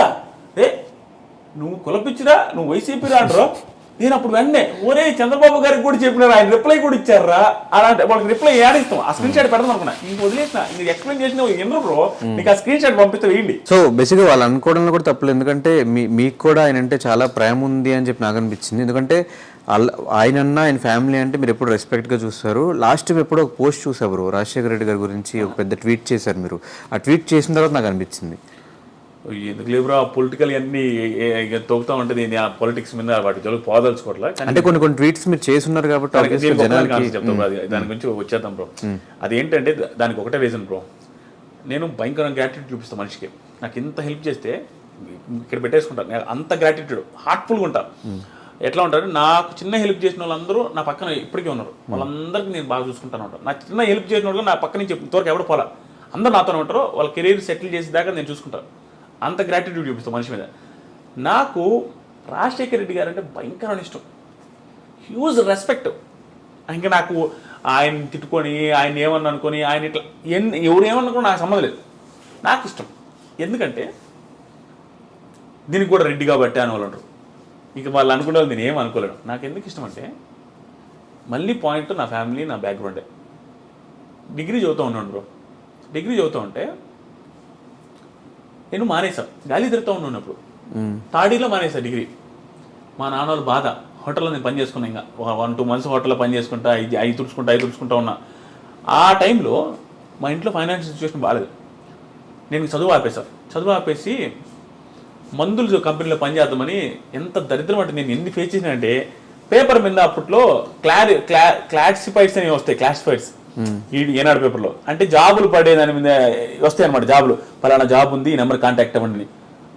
నువ్వు కులపిచ్చిరా, నువ్వు వైసీపీ రాండ్రో. నేను అప్పుడు వెంటనే ఒరే చంద్రబాబు గారికి కూడా చెప్పినారు, ఆయన రిప్లై కూడా ఇచ్చారా అలాంటి వాళ్ళకి రిప్లై ఏడిస్తాం. ఆ స్క్రీన్ షాట్ పెడదాం అనుకున్నా, ఇంక వదిలేసిన. మీరు ఎక్స్ప్లెయిన్ చేసిన ఎందుకు బ్రో, నీకు ఆ స్క్రీన్ షాట్ పంపిస్తే వేయండి. సో బేసిక్గా వాళ్ళు అనుకోవడంలో కూడా తప్పలేదు, ఎందుకంటే మీకు కూడా ఆయన అంటే చాలా ప్రేమ ఉంది అని చెప్పి నాకు అనిపించింది. ఎందుకంటే ఆయన ఫ్యామిలీ అంటే మీరు ఎప్పుడు రెస్పెక్ట్గా చూస్తారు. లాస్ట్ టైం ఎప్పుడో ఒక పోస్ట్ చూసారు బ్రో, రాజశేఖర రెడ్డి గారి గురించి ఒక పెద్ద ట్వీట్ చేశారు మీరు. ఆ ట్వీట్ చేసిన తర్వాత నాకు అనిపించింది, ఎందుకు లేవురా పొలిటికల్ అన్ని తొగుతా ఉంటుంది, ఆ పొలిటిక్స్ మీద వాటి జోలికి పోదలుచుకోవట్లే. అంటే కొన్ని ట్వీట్స్ మీరు చేస్తున్నారు కాబట్టి చెప్తాం బ్రో, దాని గురించి వచ్చేద్దాం బ్రో. అదేంటంటే దానికి ఒకటే రీజన్ బ్రో, నేను భయంకరంగా గ్రాటిట్యూడ్ చూపిస్తాను మనిషికి. నాకు ఇంత హెల్ప్ చేస్తే ఇక్కడ పెట్టేసుకుంటాను, నేను అంత గ్రాటిట్యూడ్ హార్ట్ఫుల్గా ఉంటాను. ఎట్లా ఉంటారు, నాకు చిన్న హెల్ప్ చేసిన వాళ్ళందరూ నా పక్కన ఇప్పటికీ ఉన్నారు, వాళ్ళందరికీ నేను బాగా చూసుకుంటాను ఉంటాను. నాకు చిన్న హెల్ప్ చేసిన వాళ్ళు నా పక్క నుంచి ఇంతవరకు ఎవరు పోలా, అందరూ నాతోనే ఉంటారు. వాళ్ళ కెరీర్ సెటిల్ చేసేదాకా నేను చూసుకుంటాను, అంత గ్రాటిట్యూడ్ చూపిస్తాను మనిషి మీద. నాకు రాజశేఖర రెడ్డి గారు అంటే భయంకరమైన ఇష్టం, హ్యూజ్ రెస్పెక్ట్. ఇంకా నాకు ఆయన తిట్టుకొని, ఆయన ఏమన్నా అనుకొని, ఆయన ఇట్లా ఎవరు ఏమన్నా కూడా నాకు సంబంధం లేదు, నాకు ఇష్టం. ఎందుకంటే దీనికి కూడా రెడ్డి కాబట్టి అని వాళ్ళు అంటారు. ఇక వాళ్ళు అనుకునే నేను ఏం అనుకోలేను. నాకు ఎందుకు ఇష్టం అంటే మళ్ళీ పాయింట్ నా ఫ్యామిలీ, నా బ్యాక్గ్రౌండే. డిగ్రీ చదువుతూ ఉన్నాను బ్రో. డిగ్రీ చదువుతూ ఉంటే నేను మానేసాను, గాలి తిరుగుతూ ఉన్నప్పుడు. థర్డ్ ఇయర్లో మానేసా డిగ్రీ. మా నాన్న వాళ్ళు బాధ. హోటల్లో నేను పని చేసుకున్నా, ఇంకా 1-2 months హోటల్లో పని చేసుకుంటా, అవి తుడుచుకుంటా ఉన్నా. ఆ టైంలో మా ఇంట్లో ఫైనాన్షియల్ సిచ్యువేషన్ బాగాలేదు. నేను చదువు ఆపేసి మందులు కంపెనీలో పనిచేద్దామని, ఎంత దరిద్రం అంటే నేను ఎన్ని ఫేస్ చేసినా అంటే, పేపర్ మీద అప్పట్లో క్లాసిఫైడ్స్ అని వస్తాయి, క్లాసిఫైడ్స్ ఏనాడు పేపర్లో, అంటే జాబులు పడే దాని మీద వస్తాయి అనమాట. జాబులు పలానా జాబ్ ఉంది, ఈ నెంబర్ కాంటాక్ట్ అవ్వండి.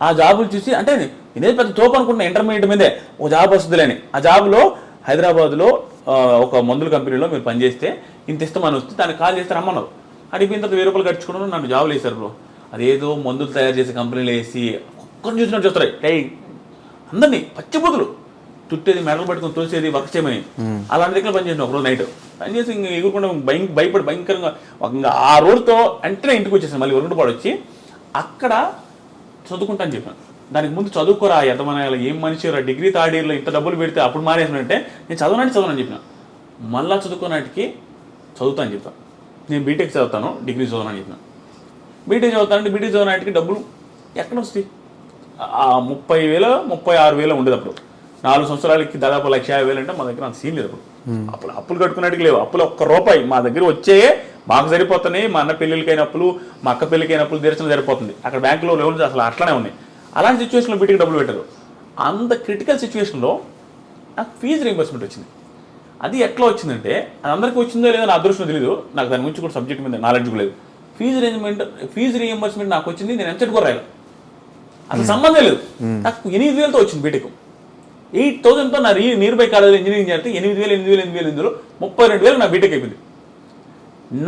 ఆ జాబులు చూసి అంటే నేనే పెద్ద తోపు అనుకుంటున్నా, ఇంటర్మీడియట్ మీదే ఒక జాబ్ వస్తుందిలేని. ఆ జాబ్లో హైదరాబాద్లో ఒక మందుల కంపెనీలో మీరు పనిచేస్తే ఇంత ఇస్తామని వస్తే దానికి కాల్ చేస్తే రమ్మన్నారు. అడిగిపోయిన తర్వాత 1000 రూపాయలు కట్టుకున్నాను, నన్ను జాబులు వేశారు బ్రో. అదేదో మందులు తయారు చేసే కంపెనీలు వేసి ఒక్కరిని చూసినట్టు చూస్తారు. అందరినీ పచ్చిబుద్ధులు చుట్టేది, మెడలు పట్టుకుని తోసేది, వర్క్ చేయమని. అలాంటి దగ్గర పనిచేసిన ఒకరోజు నైట్ పనిచేసి ఇంకా ఎగురుకుండా భయపడి భయంకరంగా ఇంకా ఆ రోజుతో వెంటనే ఇంటికి వచ్చేసాను. మళ్ళీ వరుణపాడు వచ్చి అక్కడ చదువుకుంటా అని చెప్పాను. దానికి ముందు చదువుకోరా ఎంతమనాలి, ఏం మనిషి రా, డిగ్రీ థర్డ్ ఇయర్లో ఇంత డబ్బులు పెడితే అప్పుడు మానేసినంటే నేను చదవనని చెప్పిన. మళ్ళీ చదువుకోనాటికి చదువుతా అని చెప్పాను. నేను బీటెక్ చదువుతాను, డిగ్రీ చదవనని చెప్పిన. బీటెక్ చదువుతానంటే బీటెక్ చదవనాటికి డబ్బులు ఎక్కడ వస్తాయి? 30,000 36,000 ఉండేది అప్పుడు. 4 సంవత్సరాలకి దాదాపు 1,50,000 అంటే మా దగ్గర అంత సీన్ లేదు అప్పుడు. అప్పులు కట్టుకున్నట్టుకు లేవు. అప్పులు ₹1 మా దగ్గర వచ్చే మాకు సరిపోతున్నాయి. మా అన్న పెళ్ళిళ్ళకైన అప్పులు, మా అక్క పెళ్ళికైన అప్పులు తీర్చడం సరిపోతుంది. అక్కడ బ్యాంకులో లోన్స్ అసలు అట్లానే ఉన్నాయి. అలాంటి సిచ్యువేషన్లో బీటెక్ డబ్బులు పెట్టారు. అంత క్రిటికల్ సిచ్యువేషన్లో నాకు ఫీజు రీయింబర్స్మెంట్ వచ్చింది. అది ఎట్లా వచ్చిందంటే, అది అందరికీ వచ్చిందో లేదో నా అదృష్టం తెలియదు, నాకు దాని గురించి కూడా సబ్జెక్ట్ మీద నాలెడ్జ్ లేదు. ఫీజు రీయింబర్స్మెంట్ నాకు వచ్చింది, నేను ఎంసెట్ కూడా రాయలేదు, అసలు సంబంధం లేదు. నాకు 8,000తో వచ్చింది బీటెక్. 8,000తో నా నియర్ బై కాలేజ్ ఇంజనీరింగ్ చేస్తే 8,000 32,000 నా బీటెక్ అయిపోయింది.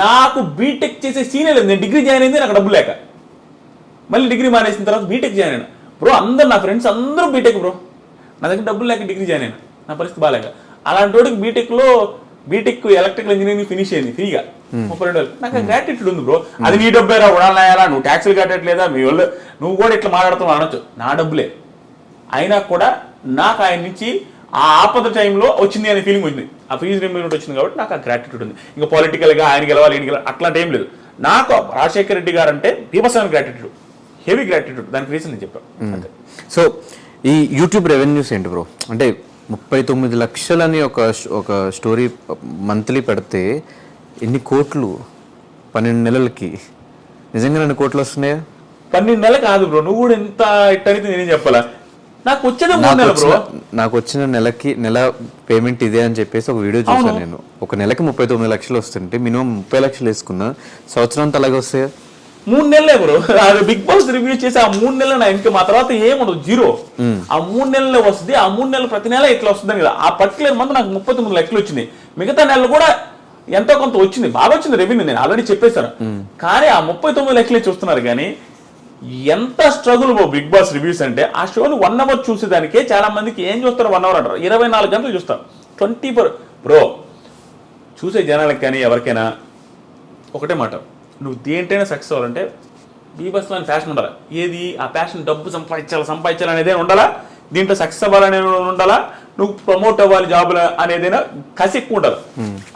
నాకు బీటెక్ చేసే సీనే లేదు. నేను డిగ్రీ జాయిన్ అయింది నాకు డబ్బు లేక. మళ్ళీ డిగ్రీ మానేసిన తర్వాత బీటెక్ జాయిన్ అయినా బ్రో. అందరు నా ఫ్రెండ్స్ అందరూ బీటెక్ బ్రో. నా దగ్గర డబ్బులు లేక డిగ్రీ జాయిన్ అయినా, నా పరిస్థితి బాగాలేక. అలాంటి వాడికి బీటెక్ ఎలక్ట్రికల్ ఇంజనీరింగ్ ఫినిష్ అయింది ఫ్రీగా 32,000. నాకు గ్రాటిట్యూడ్ ఉంది బ్రో. అది నీ డబ్బేరా, ఉడాలనాయాలా, నువ్వు ట్యాక్సులు కట్టట్లేదా, మీ వాళ్ళు నువ్వు కూడా ఇట్లా మాట్లాడుతున్నావు అనొచ్చు. నా డబ్బులే అయినా కూడా నాకు ఆయన నుంచి ఆ ఆపద టైంలో వచ్చింది అనే ఫీలింగ్ వచ్చింది. ఆ ఫీజు రీయింబర్స్మెంట్ వచ్చింది కాబట్టి నాకు ఆ గ్రాటిట్యూడ్ ఉంది. ఇంకా పొలిటికల్గా ఆయన గెలవాలి, ఈయన గెలవాలి అట్లాంటి ఏం లేదు. నాకు రాజశేఖర రెడ్డి గారు అంటే బీభత్సమైన గ్రాటిట్యూడ్, హెవీ గ్రాటిట్యూడ్. దానికి రీజన్ నేను చెప్పాను. సో ఈ యూట్యూబ్ రెవెన్యూస్ ఏంటి బ్రో? అంటే 39 లక్షలని ఒక స్టోరీ మంత్లీ పెడితే ఎన్ని కోట్లు 12 నెలలకి? నిజంగా 2 కోట్లు వస్తున్నాయా? 12 నెలలు కాదు బ్రో, నువ్వు కూడా ఎంత ఇట్టయితే నేనేం చెప్పాలా. నాకు వచ్చేది 3 నెలలు బ్రో. నాకు వచ్చిన నెల పేమెంట్ ఇదే అని చెప్పేసి ఒక వీడియో చూసాను నేను. ఒక నెలకి 39 లక్షలు వస్తుంటే మినిమం 30 లక్షలు వేసుకున్నా, సంవత్సరం అంతా అలాగే వస్తాయా? 3 నెలలే బ్రో. అది బిగ్ బాస్ రివ్యూ చేసి ఆ 3 నెలలు నా ఇన్కమ్, ఆ తర్వాత ఏముండదు, జీరో. ఆ 3 నెలలే వస్తుంది. ఆ 3 నెలలు ప్రతి నెల ఇట్లా వస్తుంది కదా. ఆ పర్టికులర్ మంత్ నాకు 39 లక్షలు వచ్చింది. మిగతా నెలలు కూడా ఎంతో కొంత వచ్చింది, బాగా వచ్చింది రెవెన్యూ, నేను ఆల్రెడీ చెప్పేశాను. కానీ ఆ 39 లక్షలే చూస్తున్నారు. కానీ ఎంత స్ట్రగుల్ బిగ్ బాస్ రివ్యూస్ అంటే, ఆ షోని 1 hour చూసేదానికే చాలా మందికి ఏం చూస్తారు, 1 hour అంటారు, 24 గంటలు చూస్తారు. 24 బ్రో. చూసే జనాలకు కానీ ఎవరికైనా ఒకటే మాట, నువ్వు దేంటైనా సక్సెస్ అవ్వాలంటే బీభత్స అని ఫ్యాషన్ ఉండాలి. ఏది ఆ ప్యాషన్? డబ్బు సంపాదించాలి అనేదే ఉండాలా, దీంట్లో సక్సెస్ అవ్వాలనే ఉండాలా, నువ్వు ప్రమోట్ అవ్వాలి జాబులు అనేదైనా కసి ఎక్కువ ఉండాలి.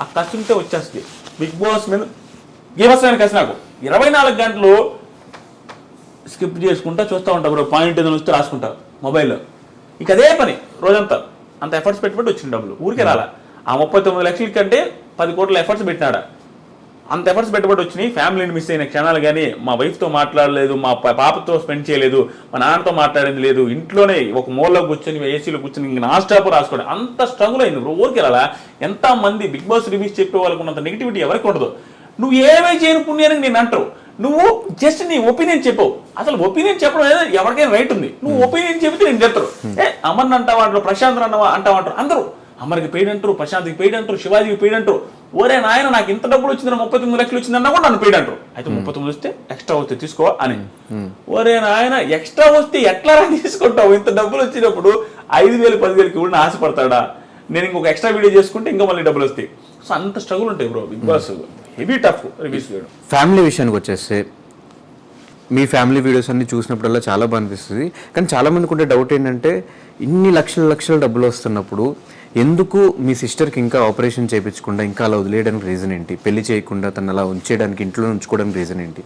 ఆ కసి ఉంటే వచ్చేస్తుంది. బిగ్ బాస్ మీద బీభత్సమైన కసి నాకు. 24 గంటలు స్కిప్ చేసుకుంటా చూస్తూ ఉంటా బ్రో. పాయింట్ ఏదైనా వస్తే రాసుకుంటా మొబైల్లో. ఇక అదే పని రోజంతా. అంత ఎఫర్ట్స్ పెట్టుబడి వచ్చింది డబ్బులు, ఊరికే రాలా. ఆ 39 లక్షల కంటే 10 కోట్ల ఎఫర్ట్స్ పెట్టినాడా. అంత ఎఫర్ట్స్ పెట్టుబడి వచ్చినాయి. ఫ్యామిలీని మిస్ అయిన క్షణాలు కానీ, మా వైఫ్తో మాట్లాడలేదు, మా పాపతో స్పెండ్ చేయలేదు, మా నాన్నతో మాట్లాడింది లేదు, ఇంట్లోనే ఒక మూలలో కూర్చొని ఏసీలో కూర్చొని ఇంక నా స్టాప్ రాసుకోండి. అంత స్ట్రగుల్ అయింది బ్రో. ఊరికి రాలా. ఎంతమంది బిగ్ బాస్ రివ్యూస్ చెప్పే వాళ్ళకు ఉన్నంత నెగిటివిటీ ఎవరికి ఉండదు. నువ్వు ఏమీ చేయని పుణ్యానికి నేను అంటావు, నువ్వు జస్ట్ నీ ఒపీనియన్ చెప్పవు. అసలు ఒపీనియన్ చెప్పడం అనేది ఎవరికైనా రైట్ ఉంది. నువ్వు ఒపీనియన్ చెబితే నేను చెప్తారు. అమర్ని అంటావు, ప్రశాంత్ అంటావు, అందరూ అమర్కి పెయిడ్ అంటారు, ప్రశాంత్కి పెయిడ్ అంటారు, శివాజీకి పెయిడ్ అంటారు. ఒరే నాయన నాకు ఇంత డబ్బులు వచ్చింది, 39 లక్షలు వచ్చిందన్నా కూడా నన్ను పెయిడ్ అంటారు. అయితే 39 వస్తే ఎక్స్ట్రా వస్తే తీసుకో అని. ఒరే నాయన ఎక్స్ట్రా వస్తే ఎట్లా తీసుకుంటావు? ఇంత డబ్బులు వచ్చినప్పుడు 5,000 10,000కి కూడా ఆశపడతాడా? నేను ఇంకొక ఎక్స్ట్రా వీడియో చేసుకుంటే ఇంకా మళ్ళీ డబ్బులు వస్తాయి. సో అంత స్ట్రగుల్ ఉంటాయి bro big boss. Heavy tough reviews చేయడం. ఫ్యామిలీ విషయానికి వచ్చేస్తే మీ ఫ్యామిలీ వీడియోస్ అన్ని చూసినప్పుడల్లా చాలా బాగా అనిపిస్తుంది. కానీ చాలా మందికి ఉండే డౌట్ ఏంటంటే ఇన్ని లక్షల డబ్బులు వస్తున్నప్పుడు ఎందుకు మీ సిస్టర్కి ఇంకా ఆపరేషన్ చేయించకుండా ఇంకా అలా వదిలేయడానికి రీజన్ ఏంటి? పెళ్లి చేయకుండా తను అలా ఉంచేయడానికి, ఇంట్లో ఉంచుకోవడానికి రీజన్ ఏంటి?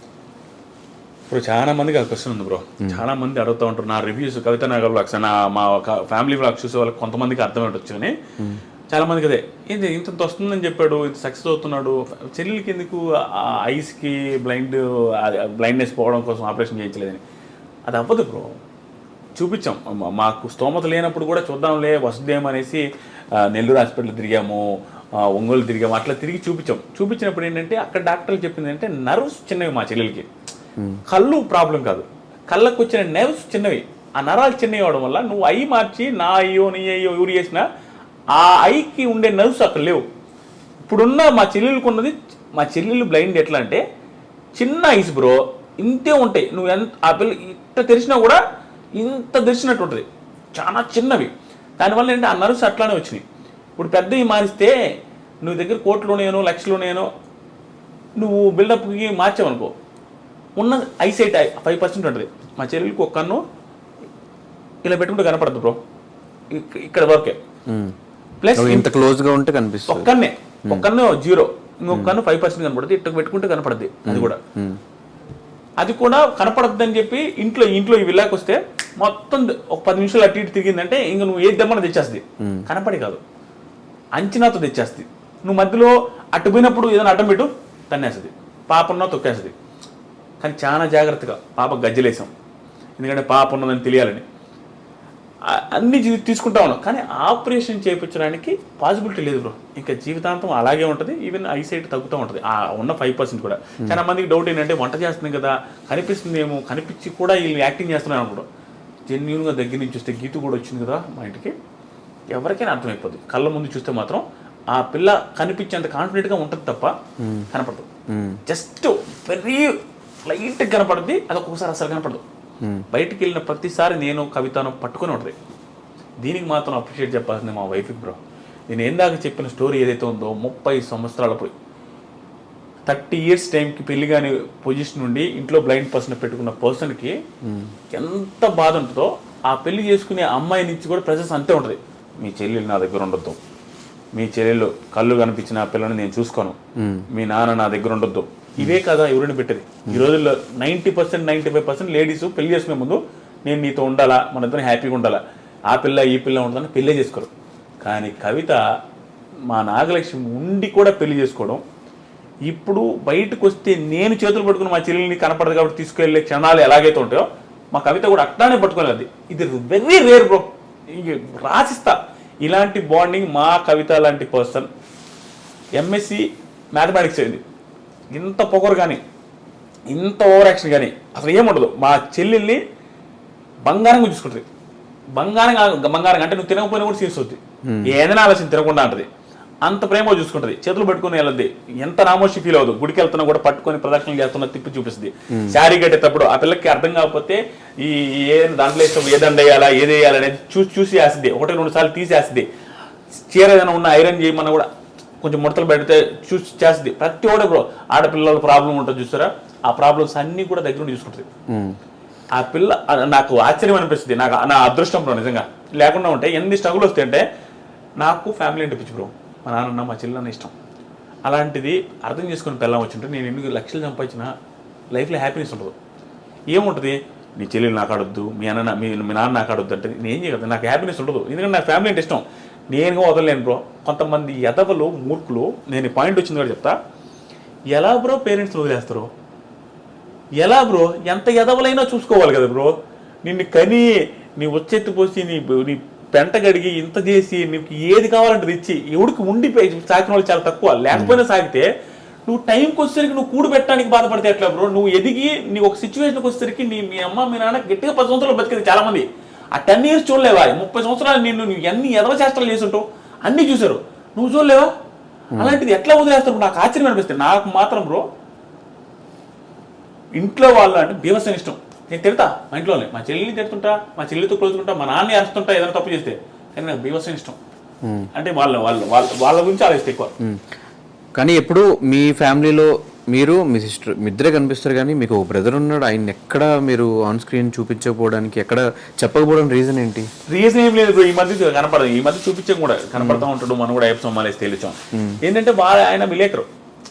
ఇప్పుడు చాలా మందికి ఆ క్వశ్చన్ ఉంది బ్రో. చాలా మంది అడుగుతూ ఉంటారు. నా రివ్యూస్ కవిత నగర్ వ్లాగ్స్, నా మా ఫ్యామిలీ వ్లాగ్స్ చూసే వాళ్ళకి కొంతమందికి అర్థం ఉండొచ్చు కానీ చాలా మందికి అదే ఏంటి ఇంత వస్తుందని చెప్పాడు, ఇంత సక్సెస్ అవుతున్నాడు, చెల్లెలకి ఎందుకు ఐస్కి బ్లైండ్నెస్ పోవడం కోసం ఆపరేషన్ చేయించలేదని. అది అవ్వదు బ్రో. చూపించాం, మాకు స్తోమత లేనప్పుడు కూడా చూద్దాంలే వస్తుందేమనేసి నెల్లూరు హాస్పిటల్ తిరిగాము, ఒంగోలు తిరిగాము, అట్లా తిరిగి చూపించినప్పుడు ఏంటంటే అక్కడ డాక్టర్లు చెప్పింది అంటే నర్వ్స్ చిన్నవి మా చెల్లెలకి, కళ్ళు ప్రాబ్లం కాదు, కళ్ళకు వచ్చిన నెర్వ్స్ చిన్నవి, ఆ నరాలు చిన్నవి అవడం వల్ల నువ్వు ఐ మార్చి నా అయ్యో నీ అయ్యో ఎవరు చేసినా ఆ ఐకి ఉండే నర్వ్స్ అక్కడ లేవు. ఇప్పుడున్న మా చెల్లెలకు ఉన్నది, మా చెల్లెలు బ్లైండ్ ఎట్లా అంటే చిన్న ఐస్ బ్రో, ఇంతే ఉంటాయి. నువ్వు ఎంత ఆ పిల్ల ఇంత తెరిచినా కూడా ఇంత తెరిచినట్టు ఉంటుంది, చాలా చిన్నవి. దానివల్ల ఏంటంటే ఆ నర్వ్స్ అట్లానే వచ్చినాయి. ఇప్పుడు పెద్దవి మారిస్తే నువ్వు దగ్గర కోట్లునేనో లక్షలునేనో నువ్వు బిల్డప్కి మార్చావనుకో, ఉన్న ఐసైట్ 5% ఉంటుంది. మా చెల్లెలకి ఒక కన్ను ఇలా పెట్టుకుంటే కనపడదు బ్రో, ఇక్కడ వరకే. ప్లస్ ఇంత క్లోజ్గా ఉంటే కనిపిస్తుంది. ఒక కన్ను 0, ఇంకొక కన్ను 5% కనపడుతుంది. ఇట్లా పెట్టుకుంటే కనపడుద్ది. అది కూడా కనపడద్దు అని చెప్పి ఇంట్లో ఈ విల్లాకి వస్తే మొత్తం ఒక 10 నిమిషాలు అటు ఇటు తిరిగిందంటే ఇంక నువ్వు ఏది దమ్మని తెచ్చేస్తుంది. కనపడి కాదు, అంచనాతో తెచ్చేస్తుంది. నువ్వు మధ్యలో అటు పోయినప్పుడు ఏదైనా అడ్డం పెట్టు తన్నేస్తుంది, పాప ఉన్నా తొక్కేస్తుంది. కానీ చాలా జాగ్రత్తగా పాప గజ్జలేసాం, ఎందుకంటే పాప ఉన్నదని తెలియాలని అన్ని తీసుకుంటా ఉన్నాం. కానీ ఆపరేషన్ చేయించడానికి పాసిబిలిటీ లేదు బ్రో. ఇంకా జీవితాంతం అలాగే ఉంటుంది. ఈవెన్ ఐసైట్ తగ్గుతూ ఉంటుంది ఆ ఉన్న 5% కూడా. చాలా మందికి డౌట్ ఏంటంటే వంట చేస్తుంది కదా కనిపిస్తుంది ఏమో, కనిపించి కూడా వీళ్ళు యాక్టింగ్ చేస్తున్నారు అనుకోవడం. జెన్యున్గా దగ్గర నుంచి చూస్తే గీతు కూడా వచ్చింది కదా మా ఇంటికి, ఎవరికైనా అర్థమైపోద్ది. కళ్ళ ముందు చూస్తే మాత్రం ఆ పిల్ల కనిపించేంత కాన్ఫిడెంట్గా ఉంటుంది తప్ప కనపడదు. జస్ట్ వెరీ లైట్గా కనపడుద్ది, అది ఒక్కొక్కసారి అసలు కనపడదు. బయటికి వెళ్ళిన ప్రతిసారి నేను కవితను పట్టుకొని ఉంటుంది. దీనికి మాత్రం అప్రిషియేట్ చెప్పాల్సింది మా వైఫ్కి బ్రో. నేను ఏందాక చెప్పిన స్టోరీ ఏదైతే ఉందో 30 సంవత్సరాలప్పుడు 30 years టైంకి పెళ్లి కాని పొజిషన్ నుండి ఇంట్లో బ్లైండ్ పర్సన్ పెట్టుకున్న పర్సన్కి ఎంత బాధ ఉంటుందో ఆ పెళ్లి చేసుకునే అమ్మాయి నుంచి కూడా ప్రెసెన్స్ అంతే ఉంటుంది. మీ చెల్లెలు నా దగ్గర ఉండొద్దు, మీ చెల్లెలు కళ్ళు కనిపించిన ఆ పిల్లని నేను చూసుకోను, మీ నాన్న నా దగ్గర ఉండొద్దు, ఇవే కదా ఎవరిని పెట్టేది. ఈ రోజుల్లో 90% 95% లేడీస్ పెళ్లి చేసుకునే ముందు నేను నీతో ఉండాలా, మన ఇద్దరు హ్యాపీగా ఉండాలా, ఆ పిల్ల ఈ పిల్ల ఉంటుందని పెళ్ళే చేసుకోరు. కానీ కవిత మా నాగలక్ష్మి ఉండి కూడా పెళ్లి చేసుకోవడం, ఇప్పుడు బయటకు వస్తే నేను చేతులు పట్టుకుని మా చెల్లెల్ని కనపడదు కాబట్టి తీసుకెళ్లే క్షణాలు ఎలాగైతే ఉంటాయో మా కవిత కూడా అట్లానే పట్టుకోలేదు. ఇది వెరీ రేర్ బ్రో. రాసిస్తా ఇలాంటి బాండింగ్. మా కవిత లాంటి పర్సన్ MSc మ్యాథమెటిక్స్ అయింది, ఇంత పొగరు కానీ ఇంత ఓవర్ యాక్షన్ కానీ అసలు ఏముండదు. మా చెల్లెల్ని బంగారంగా చూసుకుంటుంది. బంగారం అంటే నువ్వు తినకపోయినా కూడా సీన్స్ అవుతుంది, ఏదైనా ఆలోచన తినకుండా అంటది, అంత ప్రేమ చూసుకుంటుంది. చేతులు పట్టుకుని వెళ్ళద్ది, ఎంత నామోషి ఫీల్ అవ్వదు. గుడికి వెళ్తున్నా కూడా పట్టుకొని ప్రదక్షిణలు చేస్తున్నా తిప్పి చూపిస్తుంది. శారీ కట్టేటప్పుడు ఆ పిల్లకి అర్థం కాకపోతే ఈ ఏ దాంట్లో వేస్తాం, ఏ దండ వేయాలా ఏది వేయాలి అనేది చూసి వేస్తుంది. 1-2 సార్లు తీసేస్తుంది. చీర ఏదైనా ఉన్న ఐరన్ చేయమన్నా కూడా కొంచెం ముడతలు పెడితే చూసి చేస్తుంది. ప్రతి ఒక్కడే బ్రో ఆడపిల్లల ప్రాబ్లం ఉంటుంది చూస్తారా, ఆ ప్రాబ్లమ్స్ అన్నీ కూడా దగ్గర నుండి చూసుకుంటుంది. ఆ పిల్ల నాకు ఆశ్చర్యం అనిపిస్తుంది. నా అదృష్టం బ్రో నిజంగా. లేకుండా ఉంటే ఎన్ని స్ట్రగుల్ వస్తాయి అంటే, నాకు ఫ్యామిలీ అంటే పిచ్చి బ్రో, మా నాన్న మా చెల్లెన్న ఇష్టం. అలాంటిది అర్థం చేసుకుని పిల్లం వచ్చింటే నేను ఎన్ని లక్షలు సంపాదించిన లైఫ్లో హ్యాపీనెస్ ఉండదు. ఏముంటుంది, నీ చెల్లెలు నాకు ఆడొద్దు, మీ నాన్న నాకు ఆడొద్దు అంటే నేను ఏం చేయగలను, నాకు హ్యాపీనెస్ ఉండదు. ఎందుకంటే నాకు ఫ్యామిలీ అంటే ఇష్టం. నేనుగా వదలలేను బ్రో. కొంతమంది ఎదవలు మూర్ఖులు, నేను పాయింట్ వచ్చింది కూడా చెప్తా, ఎలా బ్రో పేరెంట్స్ని వదిలేస్తారు, ఎలా బ్రో, ఎంత ఎదవలైనా చూసుకోవాలి కదా బ్రో. నిన్ను కని నీ వచ్చెత్తి పోసి నీ పెంట గడిగి ఇంత చేసి నీకు ఏది కావాలంటే ఇచ్చి ఎవడికి ఉండిపోయి సాకిన వాళ్ళు చాలా తక్కువ. లేకపోయినా సాగితే నువ్వు టైంకి వచ్చేసరికి నువ్వు కూడు పెట్టడానికి బాధపడితే ఎట్లా బ్రో. నువ్వు ఎదిగి నీ ఒక సిచ్యువేషన్కి వచ్చేసరికి మీ అమ్మ మీ నాన్న గట్టిగా 10 సంవత్సరాలు బతికేది చాలా మంది. ఆ 10 years చూడలేవా, 30 సంవత్సరాలు నువ్వు ఎన్ని ఎదవ చేష్టలు చేసుంటావు అన్నీ చూసారు, నువ్వు చూడలేవా? అలాంటిది ఎట్లా వదిలేస్తారు? నాకు ఆశ్చర్యం అనిపిస్తుంది. నాకు మాత్రం బ్రో ఇంట్లో వాళ్ళు అంటే బీభత్సం ఇష్టం. నేను తిడతా మా ఇంట్లోనే, మా చెల్లిని తిడుతుంటా, మా చెల్లితో క్లోజుకుంటా, మా నాన్న అరుస్తుంటా ఏదైనా తప్పు చేస్తే. కానీ నాకు బీభత్సం ఇష్టం. అంటే వాళ్ళ గురించి ఆలోచిస్తే ఎక్కువ. కానీ ఎప్పుడు మీ ఫ్యామిలీలో మీరు మీ సిస్టర్ మీ ఇద్దరే కనిపిస్తారు కానీ మీకు ఒక బ్రదర్ ఉన్నాడు, ఆయన ఎక్కడ మీరు ఆన్ స్క్రీన్ చూపించకపోవడానికి, ఎక్కడ చెప్పకపోవడం రీజన్ ఏంటి? రీజన్ ఏం లేదు బ్రో, ఈ మధ్య కనపడదు, ఈ మధ్య చూపించం కూడా కనపడతా ఉంటాడు, మనం కూడా అయ్యప్ప సొమ్మాలేసి తెలిసాం. ఏంటంటే ఆయన విలేకరు,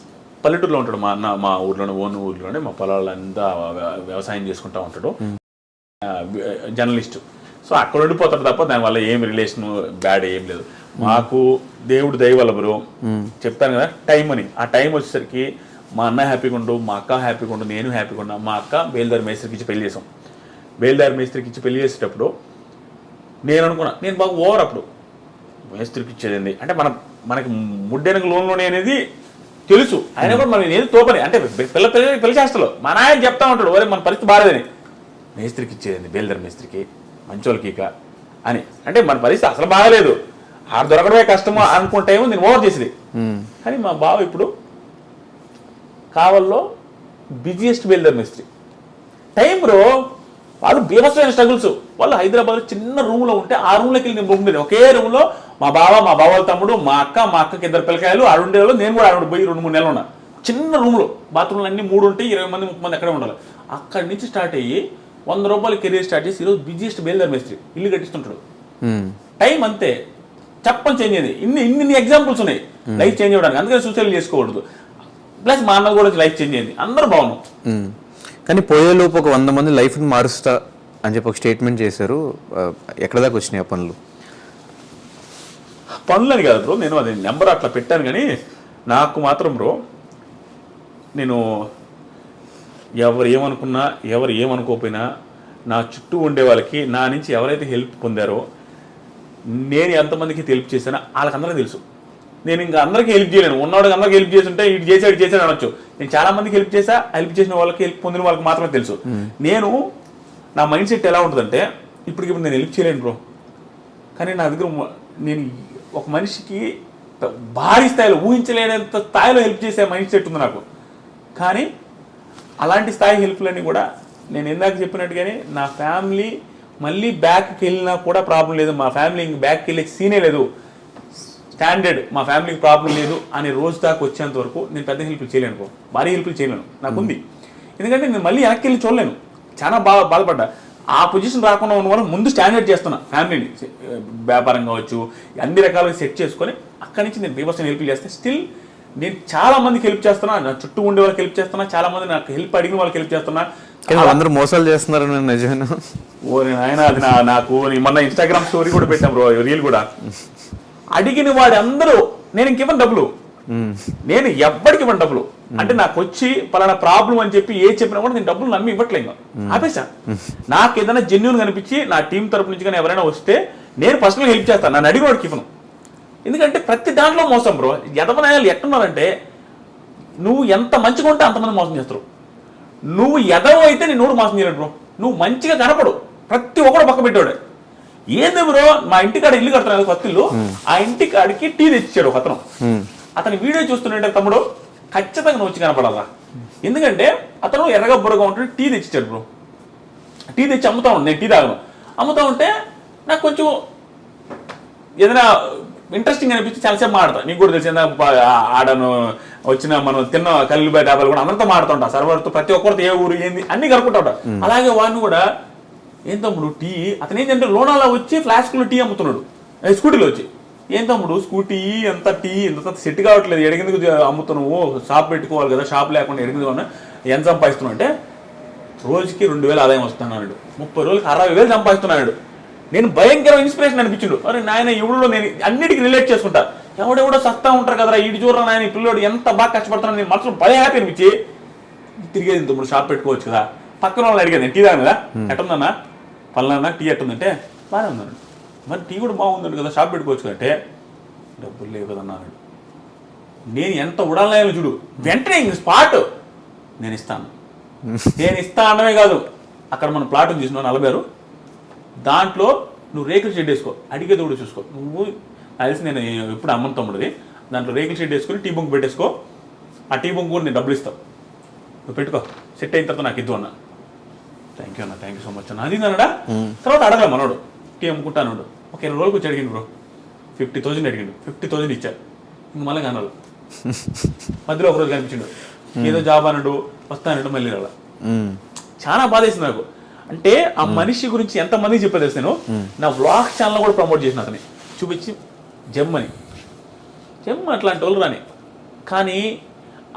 పల్లెటూరులో ఉంటాడు, మా ఊర్లోనే ఓన్ ఊర్లోనే మా పొలాలంతా వ్యవసాయం చేసుకుంటా ఉంటాడు, జర్నలిస్టు. సో అక్కడ ఉండిపోతాడు తప్ప దానివల్ల ఏం రిలేషన్ బ్యాడ్ ఏం లేదు. మాకు దేవుడు దయ వల్ల బ్రో, చెప్తాను కదా టైం అని, ఆ టైం వచ్చేసరికి మా అన్న హ్యాపీగా ఉండు, మా అక్క హ్యాపీగా ఉండు, నేను హ్యాపీగా ఉన్నా. మా అక్క బేల్దారి మేస్త్రికి ఇచ్చి పెళ్లి చేసాం. బేల్దారి మేస్త్రికి ఇచ్చి పెళ్లి చేసేటప్పుడు నేను అనుకున్నా, నేను బాగా ఓవర్ అప్పుడు మేస్త్రికి ఇచ్చేది అంటే మనకి ముడ్డెనక లోన్లోనే అనేది తెలుసు, ఆయన కూడా మనం ఏది తోపని అంటే పిల్ల చేస్తలో మా నాయన చెప్తా ఉంటాడు, ఒరే మన పరిస్థితి బాగాలేదని, మేస్త్రికి ఇచ్చేది బేల్దారి మేస్త్రికి మంచోళ్ళకి ఇక అని. అంటే మన పరిస్థితి అసలు బాగాలేదు, ఆడ దొరకడమే కష్టమో అనుకుంటేమో నేను ఓవర్ చేసేది. కానీ మా బావ ఇప్పుడు కావల్లో బిజియెస్ట్ బేల్దారి మేస్త్రి. టైం బ్రో, వాళ్ళు బీభత్సమైన స్ట్రగుల్స్. వాళ్ళు హైదరాబాద్ చిన్న రూమ్లో ఉంటే ఆ రూమ్లోకి వెళ్ళి నేను ఉండేది, ఒకే రూమ్లో మా బావ తమ్ముడు, మా అక్కకి 2 పిల్లకాయలు, ఆడుండేవాళ్ళు, నేను కూడా ఆడు పోయి 2-3 నెలలు ఉన్నా. చిన్న రూమ్లో బాత్రూమ్లు అన్ని 3 ఉంటాయి, 20 మంది 30 మంది అక్కడే ఉండాలి. అక్కడి నుంచి స్టార్ట్ అయ్యి 100 రూపాయలు కెరీర్ స్టార్ట్ చేసి ఈరోజు బిజియెస్ట్ బేల్దారి మేస్త్రి, ఇల్లు కట్టిస్తుంటాడు. టైం అంతే, చెప్పని చేంజ్ అయింది. ఇన్ని ఎగ్జాంపుల్స్ ఉన్నాయి లైఫ్ చేంజ్ అవ్వడానికి, అందుకని సూసైడ్ చేసుకోకూడదు. ప్లస్ మా అన్న కూడా లైఫ్ చేంజ్ అయింది, అందరూ బాగున్నాం. కానీ పోయేలోపు ఒక 100 మంది లైఫ్ని మారుస్తా అని చెప్పి ఒక స్టేట్మెంట్ చేశారు, ఎక్కడ దాకా వచ్చినాయి ఆ పనులని కాదు బ్రో, నేను అది నెంబర్ అట్లా పెట్టాను. కానీ నాకు మాత్రం బ్రో, నేను ఎవరు ఏమనుకున్నా ఎవరు ఏమనుకోకపోయినా నా చుట్టూ ఉండే వాళ్ళకి నా నుంచి ఎవరైతే హెల్ప్ పొందారో, నేను ఎంతమందికి హెల్ప్ చేశానో వాళ్ళకందరికీ తెలుసు. నేను ఇంకా అందరికీ హెల్ప్ చేయలేను, ఉన్నవాడికి అందరికీ హెల్ప్ చేసి ఉంటే ఇటు చేశాడు అనొచ్చు. నేను చాలా మందికి హెల్ప్ చేసా, హెల్ప్ చేసిన వాళ్ళకి హెల్ప్ పొందిన వాళ్ళకి మాత్రమే తెలుసు. నేను నా మైండ్ సెట్ ఎలా ఉంటుందంటే, ఇప్పుడు నేను హెల్ప్ చేయలేను బ్రో, కానీ నా దగ్గర నేను ఒక మనిషికి భారీ స్థాయిలో ఊహించలేనంత స్థాయిలో హెల్ప్ చేసే మైండ్ సెట్ ఉంది నాకు. కానీ అలాంటి స్థాయి హెల్ప్లన్నీ కూడా నేను ఇందాక చెప్పినట్టుగానే నా ఫ్యామిలీ మళ్ళీ బ్యాక్కి వెళ్ళినా కూడా ప్రాబ్లం లేదు, మా ఫ్యామిలీ ఇంక బ్యాక్కి వెళ్ళే సీనే లేదు, స్టాండర్డ్ మా ఫ్యామిలీకి ప్రాబ్లం లేదు అనే రోజు దాకా వచ్చేంత వరకు నేను పెద్ద హెల్ప్లు చేయలేను బ్రో, భారీ హెల్ప్లు చేయలేను, నాకుంది. ఎందుకంటే నేను మళ్ళీ వెనక్కి వెళ్ళి చూడలేను, చాలా బాధపడ్డా. ఆ పొజిషన్ రాకుండా ఉన్న వాళ్ళు ముందు స్టాండర్డ్ చేస్తున్నా ఫ్యామిలీని, వ్యాపారం కావచ్చు, అన్ని రకాలుగా సెట్ చేసుకొని అక్కడి నుంచి నేను బీభత్సంగా హెల్ప్ చేస్తే స్టిల్ నేను చాలా మందికి హెల్ప్ చేస్తున్నా, నా చుట్టూ ఉండే వాళ్ళకి హెల్ప్ చేస్తున్నా, చాలా మంది నాకు హెల్ప్ అడిగిన వాళ్ళకి హెల్ప్ చేస్తున్నా. అందరూ మోసాలు చేస్తున్నారు నిజమేనా? ఓ ఆయన అది నాకు మొన్న ఇన్స్టాగ్రామ్ స్టోరీ కూడా పెట్టాం బ్రో, రీల్ కూడా. అడిగిన వాడు అందరూ నేను ఇంకివ్వను డబ్బులు, నేను ఎవ్వడికి ఇవ్వను డబ్బులు. అంటే నాకు వచ్చి పలానా ప్రాబ్లం అని చెప్పి ఏ చెప్పినా కూడా నేను డబ్బులు నమ్మి ఇవ్వట్లేదు, ఆపేసా. నాకు ఏదైనా జెన్యూన్ కనిపించి నా టీం తరపు నుంచి కానీ ఎవరైనా వస్తే నేను పర్సనల్గా హెల్ప్ చేస్తాను, నన్ను అడిగిన వాడికి ఇవ్వను. ఎందుకంటే ప్రతి దాంట్లో మోసం బ్రో. ఎదవనాయాలు ఎట్టున్నారంటే, నువ్వు ఎంత మంచిగా ఉంటే అంతమంది మోసం చేస్తారు. నువ్వు ఎదవ అయితే నీ నోడు మోసం చేయలేడు బ్రో. నువ్వు మంచిగా కనపడు, ప్రతి ఒక్కడు పక్క పెట్టాడు. ఏంది బ్రో, మా ఇంటికాడ ఇల్లు కడుతున్నాడు కొత్త ఇల్లు, ఆ ఇంటికాడికి టీ తెచ్చిచ్చాడు ఒక అతను. అతని వీడియో చూస్తుంటే తమ్ముడు ఖచ్చితంగా నువ్వు వచ్చి కనపడాలా, ఎందుకంటే అతను ఎర్రగా బుర్రగా ఉంటే టీ తెచ్చిచ్చాడు బ్రో. టీ తెచ్చి అమ్ముతా ఉండు, నేను టీ తాగను, అమ్ముతా ఉంటే నాకు కొంచెం ఏదైనా ఇంట్రెస్టింగ్ అనిపించి చాలాసేపు మాడతా. నీకు కూడా తెలిసిందా, ఆడను వచ్చిన మనం తిన్న కల్లుబాయి డాబాలు కూడా అందరితో మాడుతుంటా, సర్వర్తో ప్రతి ఒక్కరితో ఏ ఊరు ఏంది అన్ని కనుక్కుంటా ఉంటా. అలాగే వాడిని కూడా ఏం తమ్ముడు టీ, అతను ఏంటంటే లోనాలో వచ్చి ఫ్లాస్క్లో టీ అమ్ముతున్నాడు స్కూటీలో వచ్చి. ఏం తమ్ముడు స్కూటీ ఎంత టీ ఎంత సెట్ కావట్లేదు, ఎడిగిందుకు అమ్ముతున్నావు, షాప్ పెట్టుకోవాలి కదా, షాప్ లేకుండా ఎడిగింది అన్న ఎంత సంపాదిస్తున్నావు అంటే, రోజుకి 2000 ఆదాయం వస్తున్నాడు, 30 రోజులకి 60,000 సంపాదిస్తున్నాడు. నేను భయంకర ఇన్స్పిరేషన్ అనిపించిండు. అరే నాయన ఎవడో, నేను అన్నిటికీ రిలేట్ చేసుకుంటా, ఎవడెవడో సస్తా ఉంటారు కదరా, ఈడు చూడరా నాయన పిల్లడు ఎంత బాగా కష్టపడుతున్నాను, నేను మనసులో భయం హ్యాపీ అనిపించి తిరిగేది. తమ్ముడు షాప్ పెట్టుకోవచ్చు కదా, పక్కన వాళ్ళని అడిగేది, నేను టీ తాను కదా, ఎట్టుందన్నా పలానా టీ ఎట్టుందంటే బాగానే ఉందన్నాడు. మరి టీ కూడా బాగుందండి కదా, షాప్ పెట్టుకోవచ్చు అంటే డబ్బులు లేవు కదన్నా అన్నాడు. నేను ఎంత ఉడాలన్నాయో చూడు, వెంటనే ఇంక స్పాట్ నేను ఇస్తాను, నేను ఇస్తా అనమే కాదు, అక్కడ మనం ప్లాట్ తీసుకున్నావు 46, దాంట్లో నువ్వు రేకుల షెడ్ వేసుకో, అడిగేది కూడా చూసుకో. నువ్వు తెలిసి నేను ఎప్పుడు అమ్మను తమ్ముడిది, దాంట్లో రేకుల షెడ్ వేసుకొని టీ బొంగు పెట్టేసుకో, ఆ టీ బొంగు కూడా నేను డబ్బులు ఇస్తావు, నువ్వు పెట్టుకో, సెట్ అయిన తర్వాత నాకు ఇద్దు అన్న. థ్యాంక్ యూ అన్న, థ్యాంక్ యూ సో మచ్ అన్న. అది అన్నాడా. తర్వాత అడగల మనోడు టీ అమ్ముకుంటాను, ఒక 20 రోజులకు వచ్చి అడిగిండు బ్రో, 50,000 అడిగిండు, 50,000 ఇచ్చారు. ఇంక మళ్ళీ కనాలి, మధ్యలో ఒక రోజు కనిపించిండు, ఏదో జాబ్ అన్నాడు వస్తానడు మళ్ళీ రాలా. చాలా బాధేసింది నాకు. అంటే ఆ మనిషి గురించి ఎంతమందికి చెప్పేది నేను నా వ్లాగ్ ఛానల్ కూడా ప్రమోట్ చేసిన అతని చూపించి జమ్ అట్లాంటి వాళ్ళు రాని. కానీ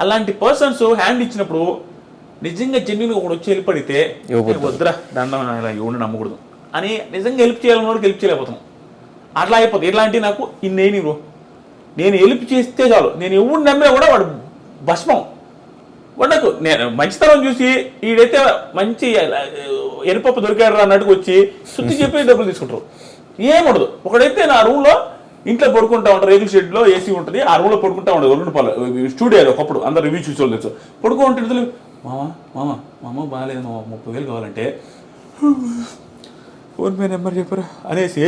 అలాంటి పర్సన్స్ హ్యాండ్ ఇచ్చినప్పుడు నిజంగా జెన్యున్గా ఒకటి వచ్చి హెల్ప్ అడిగితే వద్దురా దండం ఇలా ఇవ్వండి నమ్మకూడదు అని నిజంగా హెల్ప్ చేయాలని కూడా హెల్ప్ చేయలేకపోతాం. అట్లా అయిపోతుంది. ఇట్లాంటి నాకు ఇన్నేని బ్రో, నేను హెల్ప్ చేస్తే చాలు, నేను ఎవరు నమ్మినా కూడా వాడు భస్మం. వాడు నేను మంచితనం చూసి వీడైతే మంచి ఎరుపప్పు దొరికాడు అన్నట్టుకు వచ్చి శుద్ధి చెప్పి డబ్బులు తీసుకుంటారు. ఏముండదు. ఒకడైతే నా రూమ్లో ఇంట్లో పడుకుంటా ఉంటారు, రేకుల షెడ్లో ఏసీ ఉంటుంది, ఆ రూమ్లో పడుకుంటా ఉండదు. 2 రూపాయలు స్టూడియోలో ఒకప్పుడు అందరు రివ్యూ చూసి వాళ్ళు తెలుసు. పడుకుంటుంది, మామ బాగాలేదు మామ 30,000 కావాలంటే ఫోన్పే నెంబర్ చెప్పరా అనేసి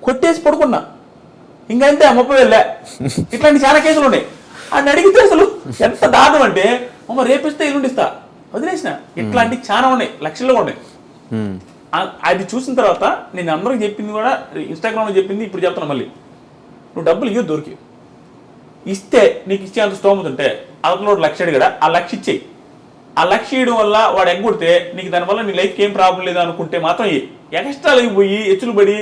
కొట్టేసి పడుకున్నా. ఇంకంతే ఆ 30,000. ఇట్లాంటి చాలా కేసులు ఉన్నాయి. అని అడిగితే అసలు ఎంత దారుణం అంటే రేపిస్తే ఇల్లుండిస్తా వదిలేసిన. ఇట్లాంటి చాలా ఉన్నాయి, లక్షల్లో ఉన్నాయి. అది చూసిన తర్వాత నేను అందరికి చెప్పింది కూడా ఇన్స్టాగ్రామ్లో చెప్పింది ఇప్పుడు చెప్తున్నా మళ్ళీ, నువ్వు డబ్బులు ఇవ్వదు దొరికి ఇస్తే నీకు ఇచ్చే అంత స్తోమత ఉంటే అవతల 1,00,000 అడిగాడా ఆ 1,00,000 ఇచ్చేయి. ఆ 1,00,000 ఇవ్వడం వల్ల వాడు ఎగ్గొడితే నీకు దానివల్ల నీ లైఫ్కి ఏం ప్రాబ్లం లేదు అనుకుంటే మాత్రం ఎక్స్ట్రా లైఫ్ పోయి ఎచ్చులు పడి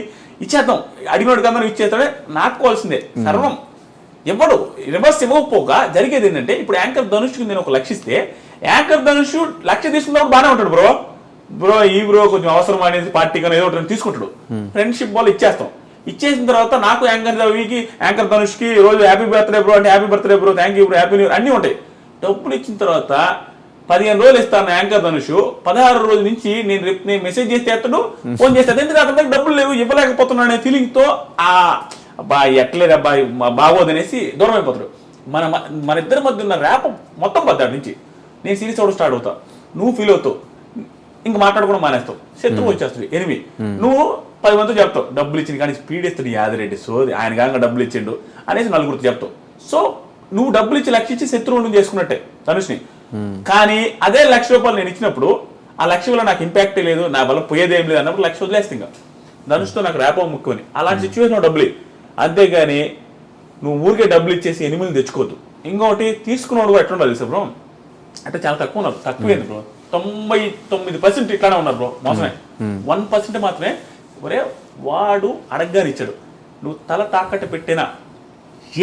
ఇచ్చేద్దాం, అడిగినోడు కన్నా ఇచ్చేస్తాడే నాటుకోవాల్సిందే సర్వం. ఎవడు రివర్స్ ఇవ్వకపోగా జరిగేది ఏంటంటే ఇప్పుడు యాంకర్ ధనుష్కి నేను 1,00,000 ఇస్తే యాంకర్ ధనుష్ 1,00,000 తీసుకున్నప్పుడు బాగానే ఉంటాడు. బ్రో కొంచెం అవసరం అనేది పార్టీ కానీ ఏదో ఒకటి తీసుకుంటాడు. ఫ్రెండ్షిప్ వాళ్ళు ఇచ్చేస్తాం. ఇచ్చేసిన తర్వాత నాకు యాంకర్ ధనుష్కి రోజు హ్యాపీ బర్త్డే బ్రో అంటే happy birthday bro, thank you bro, happy new year అన్నీ ఉంటాయి. డబ్బులు ఇచ్చిన తర్వాత 15 రోజులు ఇస్తాను యాంకర్ ధనుష్, 16 రోజుల నుంచి నేను మెసేజ్ చేస్తే ఎత్తడు, ఫోన్ చేస్తాడు. ఎందుకు అతనికి డబ్బులు లేవు ఇవ్వలేకపోతున్నాడు అనే ఫీలింగ్తో అబ్బాయి ఎట్లేదు అబ్బాయి బాగోదనేసి దూరం అయిపోతాడు. మన ఇద్దరి మధ్య ఉన్న ర్యాప్ మొత్తం పద్దాడు నుంచి నేను సీరియస్ అవడం స్టార్ట్ అవుతా, నువ్వు ఫీల్ అవుతావు, ఇంక మాట్లాడుకోవడం మానేస్తావు, శత్రువు వచ్చేస్తుంది ఎనిమి. నువ్వు 10 మందితో చెప్తావు డబ్బులు ఇచ్చింది కానీ స్పీడ్ ఇస్తాడు యాదిరెడ్డి సోది ఆయన కాక డబ్బులు ఇచ్చిండు అనేసి 4గురితో చెప్తావు. సో నువ్వు డబ్బులు ఇచ్చి 1,00,000 ఇచ్చి శత్రువుని చేసుకున్నట్టే ధనుష్ని. కానీ అదే 1,00,000 రూపాయలు నేను ఇచ్చినప్పుడు ఆ 1,00,000 వల్ల నాకు ఇంపాక్టే లేదు, నా వల్ల పోయేదేం లేదు అన్నప్పుడు 1,00,000 వదిలేస్తే ఇంకా ధనుష్తో నాకు ర్యాపో ముక్కుని అలాంటి సిచ్యువేషన్ డబ్బులు. అంతేగాని నువ్వు ఊరికే డబ్బులు ఇచ్చేసి ఎనిమిది తెచ్చుకోవద్దు. ఇంకొకటి తీసుకున్నాడు కూడా ఎట్లా ఉండాలి బ్రో అంటే చాలా తక్కువ ఉన్నారు, తక్కువేంది బ్రో 99% ఇట్లానే ఉన్నారు బ్రో మోసమే. 1% మాత్రమే ఒరే వాడు అడగ్గాని ఇచ్చాడు, నువ్వు తల తాకట్టు పెట్టినా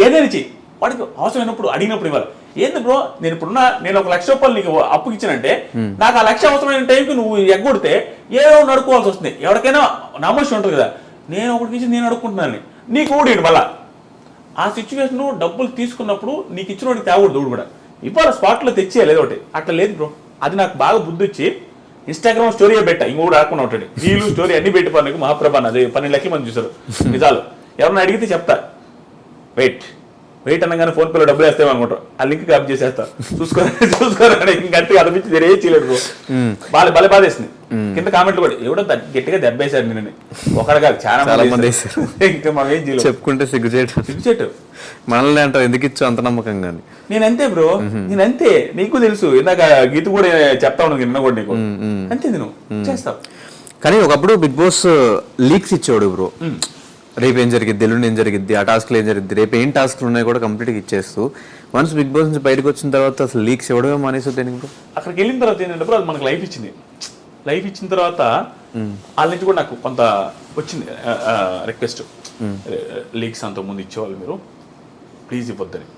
ఏదైనా చెయ్యి, వాడికి అవసరమైనప్పుడు అడిగినప్పుడు ఇవ్వాలి. ఏంది బ్రో నేను 1,00,000 రూపాయలు నీకు అప్పుకి ఇచ్చానంటే నాకు ఆ 1,00,000 అవసరమైన టైంకి నువ్వు ఎగ్గొడితే ఏదో నడుకోవాల్సి వస్తుంది. ఎవరికైనా నమోషం ఉంటుంది కదా, నేను ఒకటికి ఇచ్చి నేను అడుక్కుంటున్నాను నీకు ఊడి మళ్ళా ఆ సిచ్యువేషన్ డబ్బులు తీసుకున్నప్పుడు నీకు ఇచ్చిన వాడికి తేవకూడదు ఊడు కూడా ఇవాళ స్పాట్లో తెచ్చేయాలి ఏదో ఒకటి. అట్లా లేదు బ్రో, అది నాకు బాగా బుద్ధి వచ్చి ఇన్స్టాగ్రామ్ స్టోరీ పెట్టా, ఇంకోటి రాకుండా ఉంటాడు వీళ్ళు స్టోరీ అన్ని పెట్టి పనులకు మహాప్రభాన్ అది 12 లక్షల మంది చూసారు నిజాలు. ఎవరన్నా అడిగితే చెప్తా వెయిట్ అనగానే ఫోన్ పేలో డబ్బులు వేస్తాం అనుకుంటారు, ఆ లింక్ కాపీ చేసేస్తా చూసుకోరా ఇంకంటే అనిపించి తెరే చేయలేదు బ్రో. భలే బాధేసింది. కింద కామెంట్లు కూడా ఎవడో గట్టిగా దెబ్బేశారు నేను ఒకడు కాదు చాలా మంది వేసారు. ఇంకా మనం ఏం చేయలేదు, చెప్పుకుంటే సిగ్గుచేటు మనల్ని అంటారు ఎందుకు ఇచ్చా అంత నమ్మకంగా. నేనంతే బ్రో, నేనంతే, నీకు తెలుసు ఇందాక గీత కూడా చెప్తా ఉన్నాను నిన్న కూడా నీకు అంతే నేను చేస్తావు. కానీ ఒకప్పుడు బిగ్ బాస్ లీక్స్ ఇచ్చాడు బ్రో, రేపు ఏం జరిగింది ఎల్లుండి ఏం జరిగింది ఆ టాస్క్లు ఏం జరిగింది రేపు ఏం టాస్క్లు ఉన్నాయి కూడా కంప్లీట్గా ఇచ్చేస్తూ వన్స్ బిగ్ బాస్ నుంచి బయటకు వచ్చిన తర్వాత అసలు లీక్స్ ఇవ్వడమే మానేసి దేనికి బ్రో. అక్కడికి వెళ్ళిన తర్వాత ఏంటంటే బ్రో అది మనకు లైఫ్ ఇచ్చింది. లైఫ్ ఇచ్చిన తర్వాత వాళ్ళ నుంచి కూడా నాకు కొంత వచ్చింది రిక్వెస్ట్, లీక్స్ అంత ముందు ఇచ్చేవాళ్ళు మీరు ప్లీజ్ ఇవ్వద్దని.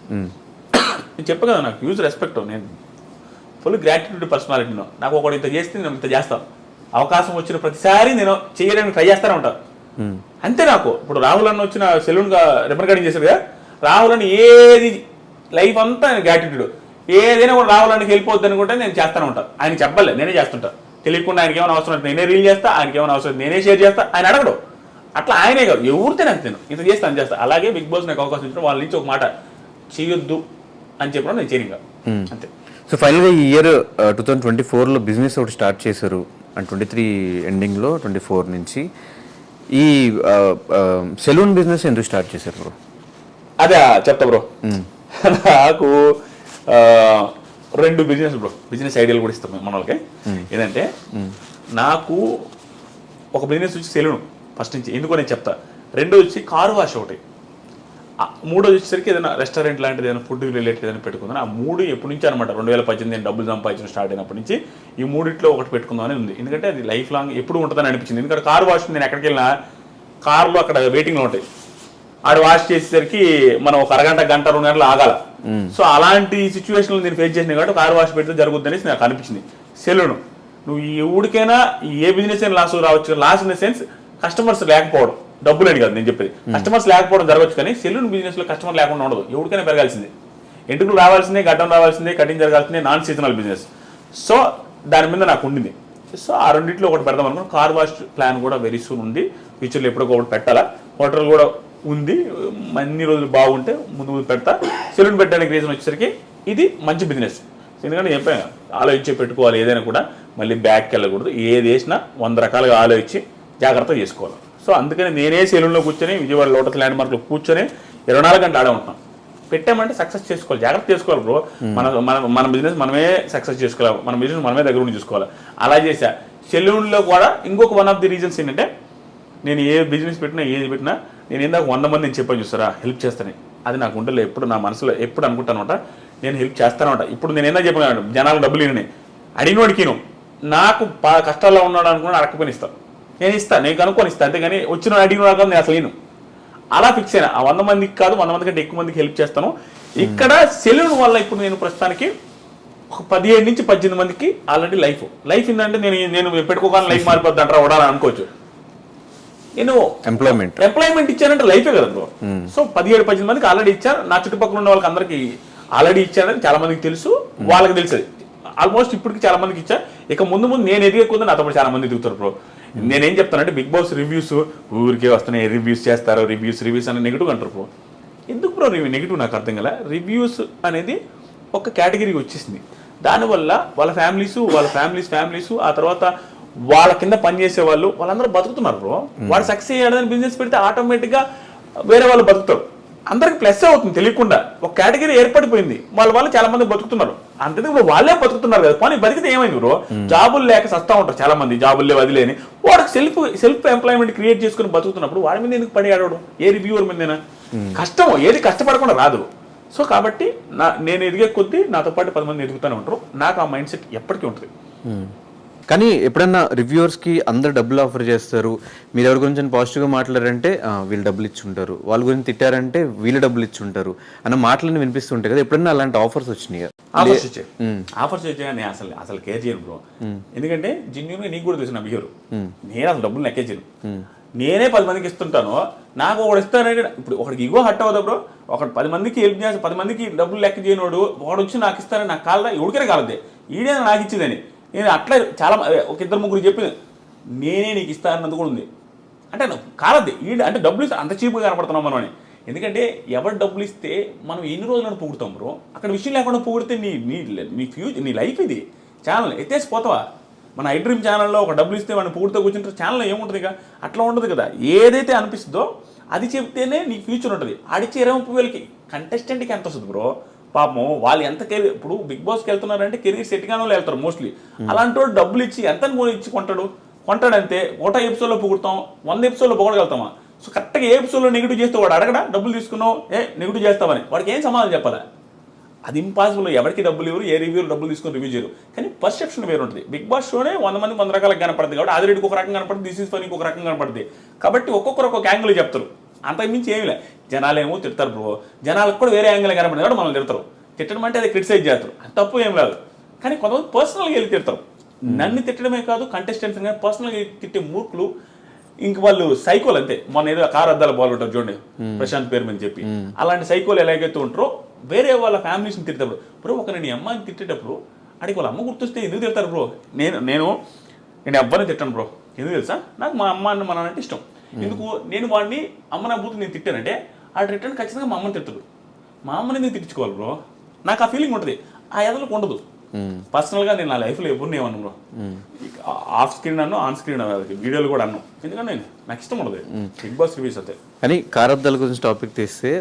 నేను చెప్పా కదా నాకు యూజ్ రెస్పెక్ట్, నేను ఫుల్ గ్రాటిట్యూడ్ పర్సనాలిటీ. నాకు ఒకటి ఇంత చేస్తే నేను ఇంత చేస్తాను, అవకాశం వచ్చిన ప్రతిసారి నేను చేయడానికి ట్రై చేస్తూనే ఉంటాను అంతే. నాకు ఇప్పుడు రాహుల్ అన్న వచ్చిన సెలూన్గా రిబన్ కటింగ్ చేశారు కదా, రాహుల్ అని ఏది లైఫ్ అంతా నేను గ్రాటిట్యూడ్, ఏదైనా కూడా రాహుల్ అన్నకి వెళ్ళిపోద్ది అనుకుంటే నేను చేస్తూనే ఉంటాను. ఆయన చెప్పలే నేనే చేస్తుంటా, తెలియకుండా ఆయనకి ఏమైనా అవసరం నేనే రీల్ చేస్తా, ఆయనకి ఏమైనా అవసరం నేనే షేర్ చేస్తా, ఆయన అడగడు. అట్లా ఆయనే కాదు ఎవరితో నాకు నేను ఇంత చేస్తా అని చేస్తా. అలాగే బిగ్ బాస్ నాకు అవకాశం ఇచ్చిన వాళ్ళ నుంచి ఒక మాట చేయొద్దు అని చెప్పడం నేను చేయను అంతే. సో ఫైనల్గా ఈ ఇయర్ 2024లో బిజినెస్ ఒకటి స్టార్ట్ చేశారు అండ్ 23 ఎండింగ్లో 24 నుంచి ఈ సెలూన్ బిజినెస్ ఎందుకు స్టార్ట్ చేశారు బ్రో? అదే చెప్తా బ్రో. నాకు 2 బిజినెస్ బ్రో, బిజినెస్ ఐడియాలు కూడా ఇస్తాం మన వాళ్ళకి. ఏంటంటే నాకు ఒక బిజినెస్ వచ్చి సెలూన్ ఫస్ట్ నుంచి ఎందుకో నేను చెప్తా, 2 వచ్చి కారు వాష్ ఒకటి. మూడోది వచ్చేసరికి ఏదైనా రెస్టారెంట్ లాంటిది ఏదైనా ఫుడ్ రిలేటెడ్ ఏదైనా పెట్టుకుందాం. ఆ 3 ఎప్పటి నుంచి అనమాట 2018 నేను డబ్బులు సంపాదించడం స్టార్ట్ అయినప్పటి నుంచి ఈ 3 ఒకటి పెట్టుకుందామని ఉంది. ఎందుకంటే అది లైఫ్ లాంగ్ ఎప్పుడు ఉంటుందని అనిపించింది. ఎందుకంటే కార్ వాష్ నేను ఎక్కడికి వెళ్ళినా కార్లో అక్కడ వెయిటింగ్లో ఉంటాయి. ఆడు వాష్ చేసేసరికి మనం ఒక అరగంట 2 గంటలు ఆగాల. సో అలాంటి సిచ్యువేషన్లో నేను ఫేస్ చేసిన కాబట్టి కార్ వాష్ పెడితే జరుగుద్ది అనేసి నాకు అనిపించింది. సెలూన్ నువ్వు ఈ ఊడికైనా ఏ బిజినెస్ అయినా లాస్ రావచ్చు. Loss in the sense customers లేకపోవడం, డబ్బులేని కాదు నేను చెప్పేది. కస్టమర్స్ లేకపోవడం జరగచ్చు, కానీ సెలూన్ బిజినెస్ లో కస్టమర్ లేకుండా ఉండదు. ఎవరికైనా పెరగాల్సిందే, ఎంటుకలు రావాల్సిందే, గడ్డం రావాల్సిందే, కటింగ్ జరగాల్సిందే. Non seasonal business. సో దాని మీద నాకు ఉండింది. సో ఆ రెండింటిలో ఒకటి పెడదాం అనుకున్నాను. కార్ వాష్ ప్లాన్ కూడా వెరీ సూన్ ఉంది. ఫ్యూచర్లో ఎప్పుడో ఒకటి పెట్టాలా. హోటల్ కూడా ఉంది. అన్ని రోజులు బాగుంటే ముందు పెడతా. సెలూన్ పెట్టడానికి రీజన్ వచ్చేసరికి ఇది మంచి బిజినెస్. ఎందుకంటే చెప్పాను ఆలోచించి పెట్టుకోవాలి. ఏదైనా కూడా మళ్ళీ బ్యాక్కి వెళ్ళకూడదు. ఏది వేసినా 100 రకాలుగా ఆలోచించి జాగ్రత్తగా చేసుకోవాలి. సో అందుకని నేనే సెలూన్లో కూర్చొని విజయవాడ లోటస్ ల్యాండ్ మార్క్లో కూర్చొని 24 గంటలు ఆడే ఉంటున్నాం. పెట్టామంటే సక్సెస్ చేసుకోవాలి, జాగ్రత్త చేసుకోవాలి బ్రో. మన బిజినెస్ మనమే సక్సెస్ చేసుకోవాలి, మన బిజినెస్ మనమే దగ్గర ఉండి చూసుకోవాలి. అలా చేసా. సెలూన్లో కూడా ఇంకొక వన్ ఆఫ్ ది రీజన్స్ ఏంటంటే నేను ఏ బిజినెస్ పెట్టినా ఏది పెట్టినా నేను ఇందాక 100 మంది నేను చెప్పాను చూస్తారా హెల్ప్ చేస్తాను. అది నాకు ఉండలే. ఎప్పుడు నా మనసులో ఎప్పుడు అనుకుంటానమాట నేను హెల్ప్ చేస్తానమాట. ఇప్పుడు నేను ఏందా చెప్పాను జనాలు డబ్బులు ఇవ్వని అడిగినోడికి నాకు కష్టాల్లో ఉన్నాడు అనుకున్నాను అడగకపోయిన ఇస్తాను. నేను ఇస్తాను, నేను కనుక్కొని ఇస్తాను. అంతేగాని వచ్చిన అడిగిన వాళ్ళకి నేను అసలు అలా ఫిక్స్ అయినా. ఆ 100 మందికి కాదు 100 మంది కంటే ఎక్కువ మందికి హెల్ప్ చేస్తాను. ఇక్కడ సెలూన్ వల్ల ఇప్పుడు నేను ప్రస్తుతానికి ఒక 17 నుంచి 18 మందికి ఆల్రెడీ లైఫ్ ఏంటంటే నేను పెట్టుకోగానే లైఫ్ మారిపోద్ది అంటారా వడాలని అనుకోవచ్చు. నేను ఎంప్లాయ్మెంట్ ఇచ్చానంటే లైఫే కదా బ్రో. సో 17-18 మందికి ఆల్రెడీ ఇచ్చాను. నా చుట్టుపక్కల ఉన్న వాళ్ళకి అందరికి ఆల్రెడీ ఇచ్చానని చాలా మందికి తెలుసు, వాళ్ళకి తెలుసది. ఆల్మోస్ట్ ఇప్పటికి చాలా మందికి ఇచ్చా. ఇక ముందు నేను ఎదిగేకుంది నాతో చాలా మంది ఎదుగుతారు బ్రో. నేనేం చెప్తానంటే బిగ్ బాస్ రివ్యూస్ ఊరికే వస్తున్నాయి, రివ్యూస్ చేస్తారు, రివ్యూస్ అని నెగిటివ్ అంటారు బ్రో. ఎందుకు బ్రో నెగిటివ్ నాకు అర్థం కదా. రివ్యూస్ అనేది ఒక కేటగిరీకి వచ్చేసింది. దానివల్ల వాళ్ళ ఫ్యామిలీస్ ఆ తర్వాత వాళ్ళ కింద పనిచేసే వాళ్ళందరూ బతుకుతున్నారు బ్రో. వాడు సక్సెస్ అయ్యాడని బిజినెస్ పెడితే ఆటోమేటిక్గా వేరే వాళ్ళు బతుకుతారు. అందరికి ప్లస్ అవుతుంది తెలియకుండా. ఒక కేటగిరీ ఏర్పడిపోయింది, వాళ్ళ చాలా మంది బతుకుతున్నారు. అంతే ఇప్పుడు వాళ్ళే బతుకుతున్నారు కదా. పని బతికితే ఏమైంది బ్రో. జాబులు లేక సస్తా ఉంటారు చాలా మంది, జాబులు లేవు వదిలేని. వాడికి సెల్ఫ్ ఎంప్లాయ్మెంట్ క్రియేట్ చేసుకుని బతుకుతున్నప్పుడు వాడి మీద ఎందుకు పడి ఆడవడం? ఏ రివ్యూవర్ మీదైనా కష్టం, ఏది కష్టపడకుండా రాదు. సో కాబట్టి నేను ఎదిగే కొద్దీ నాతో పాటు 10 మంది ఎదుగుతూనే ఉంటారు. నాకు ఆ మైండ్ సెట్ ఎప్పటికీ ఉంటుంది. కానీ ఎప్పుడన్నా రివ్యూవర్స్కి అందరు డబ్బులు ఆఫర్ చేస్తారు, మీరు ఎవరి గురించి పాజిటివ్గా మాట్లాడారంటే వీళ్ళు డబ్బులు ఇచ్చుంటారు, వాళ్ళ గురించి తిట్టారంటే వీళ్ళు డబ్బులు ఇచ్చుంటారు అన్న మాటలను వినిపిస్తుంటాయి కదా. ఎప్పుడన్నా అలాంటి ఆఫర్స్ వచ్చినాయి? ఆఫర్స్ వచ్చాయి. నేను అసలు కేర్ చేయను బ్రో. ఎందుకంటే జెన్యూన్గా నీకు కూడా తెలిసిన బిహేవియర్. నేను అసలు డబ్బులు లెక్కే చేయను. నేనే 10 మందికి ఇస్తుంటాను. నాకు ఒకటి ఇస్తానంటే ఇప్పుడు ఒకటికి ఇగో హట్ అవుతా బ్రో. ఒకటి 10 మందికి హెల్ప్ చేసి 10 మందికి డబ్బులు లెక్క చేయనోడు ఒకడు వచ్చి నాకు ఇస్తానని నాకు కాలదా? ఎవరికైనా కాలదే. ఈడే నాకు ఇచ్చిందని నేను అట్లా చాలా ఒక 2-3 చెప్పి నేనే నీకు ఇస్తానన్నది కూడా ఉంది. అంటే కాలద్ది అంటే డబ్బులు ఇస్తే అంత చీప్గా కనపడుతున్నాం మనం అని. ఎందుకంటే ఎవరు డబ్బులు ఇస్తే మనం ఎన్ని రోజులను పొగుడుతాం బ్రో. అక్కడ విషయం లేకుండా పొగిడితే నీ ఫ్యూచర్ నీ లైఫ్ ఇది. ఛానల్ ఎత్తేసి పోతావా? మన ఐ డ్రీమ్ ఛానల్లో ఒక డబ్బులు ఇస్తే వాడిని పొగిడితే కూర్చుంటారు. ఛానల్లో ఏముంటుంది ఇక అట్లా ఉండదు కదా. ఏదైతే అనిపిస్తుందో అది చెప్తేనే నీకు ఫ్యూచర్ ఉంటుంది. ఆడిచ్చే 20,000కి కంటెస్టెంట్కి ఎంత వస్తుంది బ్రో? పాపం వాళ్ళు ఎంత కెరీర్ ఇప్పుడు బిగ్ బాస్కి వెళ్తున్నారంటే కెరీర్ సెట్ కాని వాళ్ళు వెళ్తారు మోస్ట్లీ. అలాంటి వాడు డబ్బులు ఇచ్చి ఎంత ఇచ్చి కొంటాడంతే. ఒకటో ఎపిసోడ్లో పొగుడతాం, 100 ఎపిసోడ్లో పొగడగలుగుతామా? సో కరెక్ట్గా ఏ ఎపిసోడ్లో నెగిటివ్ చేస్తే వాడు అడగడా డబ్బులు తీసుకున్నావు నెగిటివ్ చేస్తామని? వాడికి ఏం సమాధానం చెప్పాలా? అది ఇంపాసిబుల్. ఎవరికి డబ్బులు ఇవ్వరు, ఏ రివ్యూలు డబ్బులు తీసుకొని రివ్యూ చేయరు. కానీ పర్సెప్షన్ వేరు ఉంటుంది. బిగ్ బాస్ షోనే 100 మంది 100 రకాలుగా కనపడుతుంది కాబట్టి ఆదిరెడ్డికి ఒక రకంగా కనపడుతుంది, దిస్ ఈజ్ ఫనీకి ఒక రకంగా కనపడుతుంది. కాబట్టి ఒక్కొక్కరు ఒక్కొక్క యాంగిల్ చెప్తారు. అంతకుమించి ఏమి లే. జనాలేమో తిడతారు బ్రో, జనాలకు కూడా వేరే యాంగిల్ కనపడింది కాబట్టి మనం తిడతారు. తిట్టడం అంటే అది క్రిటిసైజ్ చేస్తారు, అది తప్పు ఏం లేదు. కానీ కొంతమంది పర్సనల్గా వెళ్ళి తిడతారు. నన్ను తిట్టడమే కాదు కంటెస్టెంట్స్ కానీ పర్సనల్గా తిట్టే మూర్ఖులు ఇంక వాళ్ళు సైకోలు అంతే. మొన్న ఏదో కారు అద్దాల బాల్ ఉంటారు చూడండి ప్రశాంత్ పేరు మీద చెప్పి, అలాంటి సైకోలు ఎలాగైతే ఉంటారో వేరే వాళ్ళ ఫ్యామిలీస్ని తిడతారు బ్రో. ఒక నేను అమ్మాయిని తిట్టేటప్పుడు అడిగి వాళ్ళ అమ్మ గుర్తొస్తే ఎందుకు తిడతారు బ్రో? నేను ఎవ్వరిని తిట్టాను బ్రో. ఎందుకు తెలుసా? నాకు మా అమ్మ అన్న మా నాన్న అంటే ఇష్టం. ఎందుకు నేను వాడిని అమ్మ నా బూతులు నేను తిట్టానంటే ఆ రిటర్న్ ఖచ్చితంగా మా అమ్మని తిట్టదు. మా అమ్మని ఎందుకు తిట్టించుకోవాలి బ్రో? నాకు ఆ ఫీలింగ్ ఉంటుంది, ఆ ఎదలకు ఉండదు. పర్సనల్గా నేను నా లైఫ్లో ఎవరిని ఏమన్నా బ్రో, ఆఫ్ స్క్రీన్ అన్ను ఆన్ స్క్రీన్ వీడియోలు కూడా అన్నాను. ఎందుకంటే నాకు ఇష్టం ఉండదు బిగ్ బాస్ రివ్యూస్ అయితే. కానీ కారబ్దాల గురించి టాపిక్ తీస్తే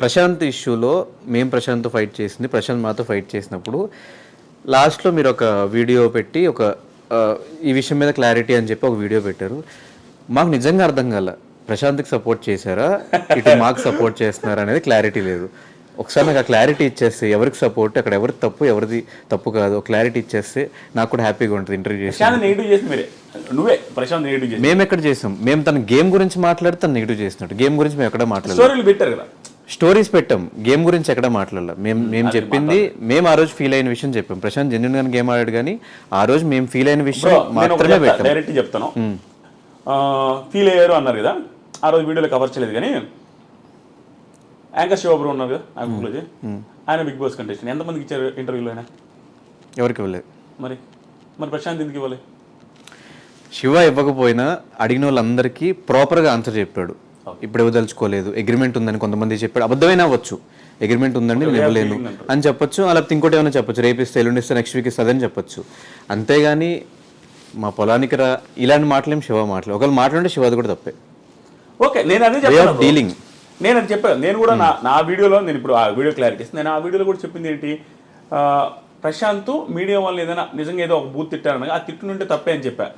ప్రశాంత్ ఇష్యూలో మేము ప్రశాంత్తో ఫైట్ చేసింది, ప్రశాంత్ మాతో ఫైట్ చేసినప్పుడు లాస్ట్లో మీరు ఒక వీడియో పెట్టి ఈ విషయం మీద క్లారిటీ అని చెప్పి ఒక వీడియో పెట్టారు. మాకు నిజంగా అర్థం కాల. ప్రశాంత్కి సపోర్ట్ చేశారా ఇటు మాకు సపోర్ట్ చేస్తున్నారా అనేది క్లారిటీ లేదు. ఒకసారి నాకు ఆ క్లారిటీ ఇచ్చేస్తే ఎవరికి సపోర్ట్, అక్కడ ఎవరికి తప్పు, ఎవరిది తప్పు కాదు, క్లారిటీ ఇచ్చేస్తే నాకు కూడా హ్యాపీగా ఉంటుంది ఇంటర్వ్యూ చేసి. ప్రశాంత్ నెగిటివ్ చేసి మీరే, నువ్వే ప్రశాంత్ నెగిటివ్ చేసి. మేము ఎక్కడ చేసాం? మేము తన గేమ్ గురించి మాట్లాడితే తను నెగిటివ్ చేసినట్టు. గేమ్ గురించి మేము ఎక్కడ మాట్లాడలేదు. స్టోరీలు పెట్టారు కదా, స్టోరీస్ పెట్టాం, గేమ్ గురించి ఎక్కడ మాట్లాడలేదు. మేము చెప్పింది, మేము ఆ రోజు ఫీల్ అయిన విషయం చెప్పాం. ప్రశాంత్ జెన్యున్ గానే గేమ్ ఆడాడు, కానీ ఆ రోజు మేము ఫీల్ అయిన విషయం మాత్రమే పెట్టాం. డైరెక్ట్ చెప్తాను, ఫీల్ అయ్యారు అన్నారు కదా, ఆ రోజు వీడియోలో కవర్ చేయలేదు. కానీ యాంకర్ శివబ్రో ఉన్నారు కదా యాంకర్, ఆయన బిగ్ బాస్ కంటెస్టెంట్, ఎంతమందికి ఇచ్చారు ఇంటర్వ్యూలో? ఆయన ఎవరికి ఇవ్వలేదు. మరి ప్రశాంత్ ఎందుకు ఇవ్వాలి? శివ ఇవ్వకపోయినా అడిగిన వాళ్ళందరికీ ప్రాపర్గా ఆన్సర్ చెప్పాడు. ఇప్పుడు ఇవ్వదలుచుకోలేదు, అగ్రిమెంట్ ఉందని కొంతమంది చెప్పాడు. అబద్ధమైనా అవ్వచ్చు, అగ్రిమెంట్ ఉందండి నేను ఇవ్వలేను అని చెప్పొచ్చు, లేకపోతే ఇంకోటి ఏమైనా చెప్పొచ్చు, రేపిస్తే ఎల్లుండిస్తే నెక్స్ట్ వీక్ ఇస్తుందని చెప్పొచ్చు. అంతేగాని మా పొలానికి రా ఇలాంటి మాటలేం శివ మాటలు. ఒకవేళ మాట్లాడే శివది కూడా తప్పే. ఓకే, నేను అదే చెప్పాను, డీలింగ్ నేను అది చెప్పాను. నేను కూడా నా వీడియోలో, నేను ఇప్పుడు ఆ వీడియో క్లారిటీ ఇస్తాను. నేను ఆ వీడియోలో కూడా చెప్పింది ఏంటి, ప్రశాంత్ మీడియా వాళ్ళు ఏదైనా నిజంగా ఏదో ఒక బూత్ తిట్టారనగా ఆ తిట్టునుంటే తప్పే అని చెప్పా.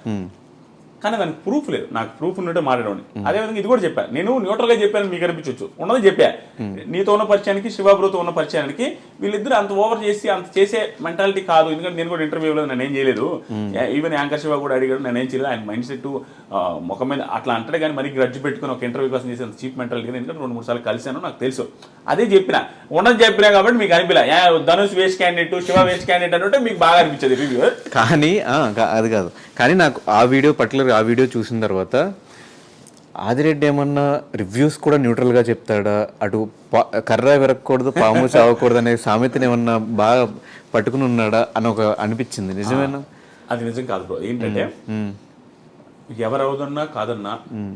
కానీ దానికి ప్రూఫ్ లేదు, నాకు ప్రూఫ్ ఉన్నట్టే మాట్లాడండి. అదేవిధంగా ఇది కూడా చెప్పాను, నేను న్యూట్రల్గా చెప్పాను, మీకు అనిపించవచ్చు, ఉన్నది చెప్పా. నీతో ఉన్న పరిచయానికి శివబ్రోతో ఉన్న పరిచయానికి వీళ్ళిద్దరు అంత ఓవర్ చేసి అంత చేసే మెంటాలిటీ కాదు. ఎందుకంటే నేను కూడా ఇంటర్వ్యూలో నేను ఏం చేయలేదు, ఈవెన్ యాంకర్ శివ కూడా అడిగాడు, నేను ఏం చేయలేదు. ఆయన మైండ్ సెట్ ముఖం మీద అట్లా అంటాడు, కానీ మరి గ్రడ్జ్ పెట్టుకుని ఒక ఇంటర్వ్యూ కోసం చేసి అంత చీప్ మెంటాలిటీ కదా. ఎందుకంటే 2-3 సార్లు కలిసాను, నాకు తెలుసు. అదే చెప్పిన, ఉన్నది చెప్పినా కాబట్టి మీకు అనిపించలే Dhanush waste candidate, Shiva waste candidate అంటే మీకు బాగా అనిపించేది రివ్యూ. కానీ అది కాదు, కానీ నాకు ఆ వీడియో పర్టికులర్ ఆ వీడియో చూసిన తర్వాత ఆదిరెడ్డి ఏమన్నా రివ్యూస్ కూడా న్యూట్రల్గా చెప్తాడా, అటు కర్ర విరగకూడదు పాము చావకూడదు అనే సామెతని ఏమన్నా బాగా పట్టుకుని ఉన్నాడా అని ఒక అనిపించింది. నిజమేనా? అది నిజం కాదు బ్రో. ఏంటంటే ఎవరవుదన్నా కాదన్నా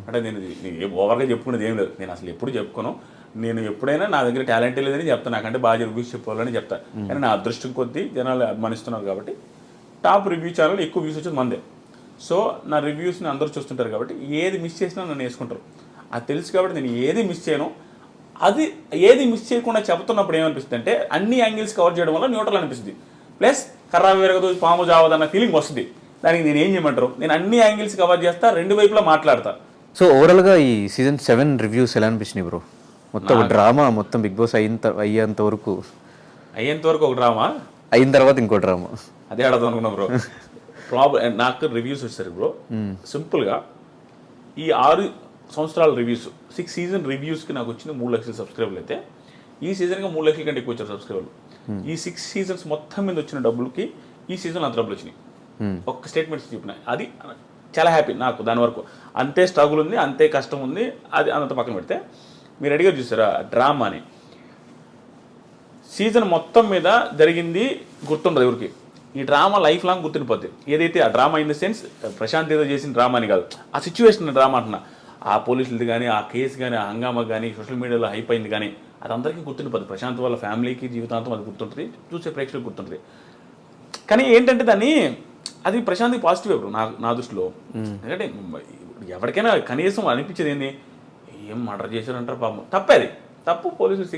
అంటే నేను ఓవర్గా చెప్పుకునేది ఏం లేదు. నేను అసలు ఎప్పుడు చెప్పుకోను. నేను ఎప్పుడైనా నా దగ్గర టాలెంట్ లేదని చెప్తాను, నాకంటే బాగా రివ్యూస్ చెప్పుకోవాలని చెప్తాను. కానీ నా అదృష్టం కొద్దీ జనాలు అభిమానిస్తున్నారు కాబట్టి టాప్ రివ్యూ ఛానల్ ఎక్కువ వ్యూస్ వచ్చేది మందే. సో నా రివ్యూస్ని అందరూ చూస్తుంటారు కాబట్టి ఏది మిస్ చేసినా నన్ను వేసుకుంటారు. అది తెలుసు కాబట్టి నేను ఏది మిస్ చేయను. అది ఏది మిస్ చేయకుండా చెబుతున్నప్పుడు ఏమనిపిస్తుంది అంటే అన్ని యాంగిల్స్ కవర్ చేయడం వల్ల న్యూట్రల్ అనిపిస్తుంది. ప్లస్ కర్రా విరగదు పాము జావదన్న ఫీలింగ్ వస్తుంది. దానికి నేను ఏం చేయమంటారు, నేను అన్ని యాంగిల్స్ కవర్ చేస్తా, రెండు వైపులా మాట్లాడతా. సో ఓవరాల్గా ఈ సీజన్ 7 రివ్యూస్ ఎలా అనిపించినాయి బ్రో? మొత్తం డ్రామా, మొత్తం బిగ్ బాస్ అయ్యేంత వరకు ఒక డ్రామా, అయిన తర్వాత ఇంకో డ్రామా. అదే అడదాం అనుకున్నా బ్రో. నాకు రివ్యూస్ వచ్చారు బ్రో. సింపుల్గా ఈ 6 సంవత్సరాల రివ్యూస్ 6 సీజన్ రివ్యూస్కి నాకు వచ్చింది 3 లక్షల సబ్స్క్రైబర్లు. అయితే ఈ సీజన్గా 3 లక్షల కంటే ఎక్కువ వచ్చారు సబ్స్క్రైబర్లు. ఈ 6 సీజన్స్ మొత్తం మీద వచ్చిన డబ్బులకి ఈ సీజన్ అంత డబ్బులు వచ్చినాయి. ఒక్క స్టేట్మెంట్స్ చెప్పినాయి. అది చాలా హ్యాపీ నాకు. దాని వరకు అంతే స్ట్రగుల్ ఉంది, అంతే కష్టం ఉంది. అది అంత పక్కన పెడితే మీరు అడిగారు చూసారా డ్రామా అని, సీజన్ మొత్తం మీద జరిగింది గుర్తుండదు ఎవరికి. ఈ డ్రామా లైఫ్ లాంగ్ గుర్తుండిపోద్ది. ఏదైతే ఆ drama in the sense Prashanth ఏదో చేసిన డ్రామా అని కాదు, ఆ సిచ్యువేషన్ డ్రామా అంటున్నా. ఆ పోలీసులది కానీ, ఆ కేసు కానీ, ఆ హంగామా కానీ, సోషల్ మీడియాలో హైప్ అయింది కానీ, అది అందరికీ గుర్తుండిపోద్ది. ప్రశాంత్ వాళ్ళ ఫ్యామిలీకి జీవితాంతం అది గుర్తుంటుంది, చూసే ప్రేక్షకులకు గుర్తుంటుంది. కానీ ఏంటంటే అది ప్రశాంత్కి పాజిటివ్ ఎవరు నా దృష్టిలో. ఎందుకంటే ఎవరికైనా కనీసం అనిపించేది ఏంది, ఏం మర్డర్ చేశారంటారు పాపం, తప్పే. అది తప్పు, పోలీసులు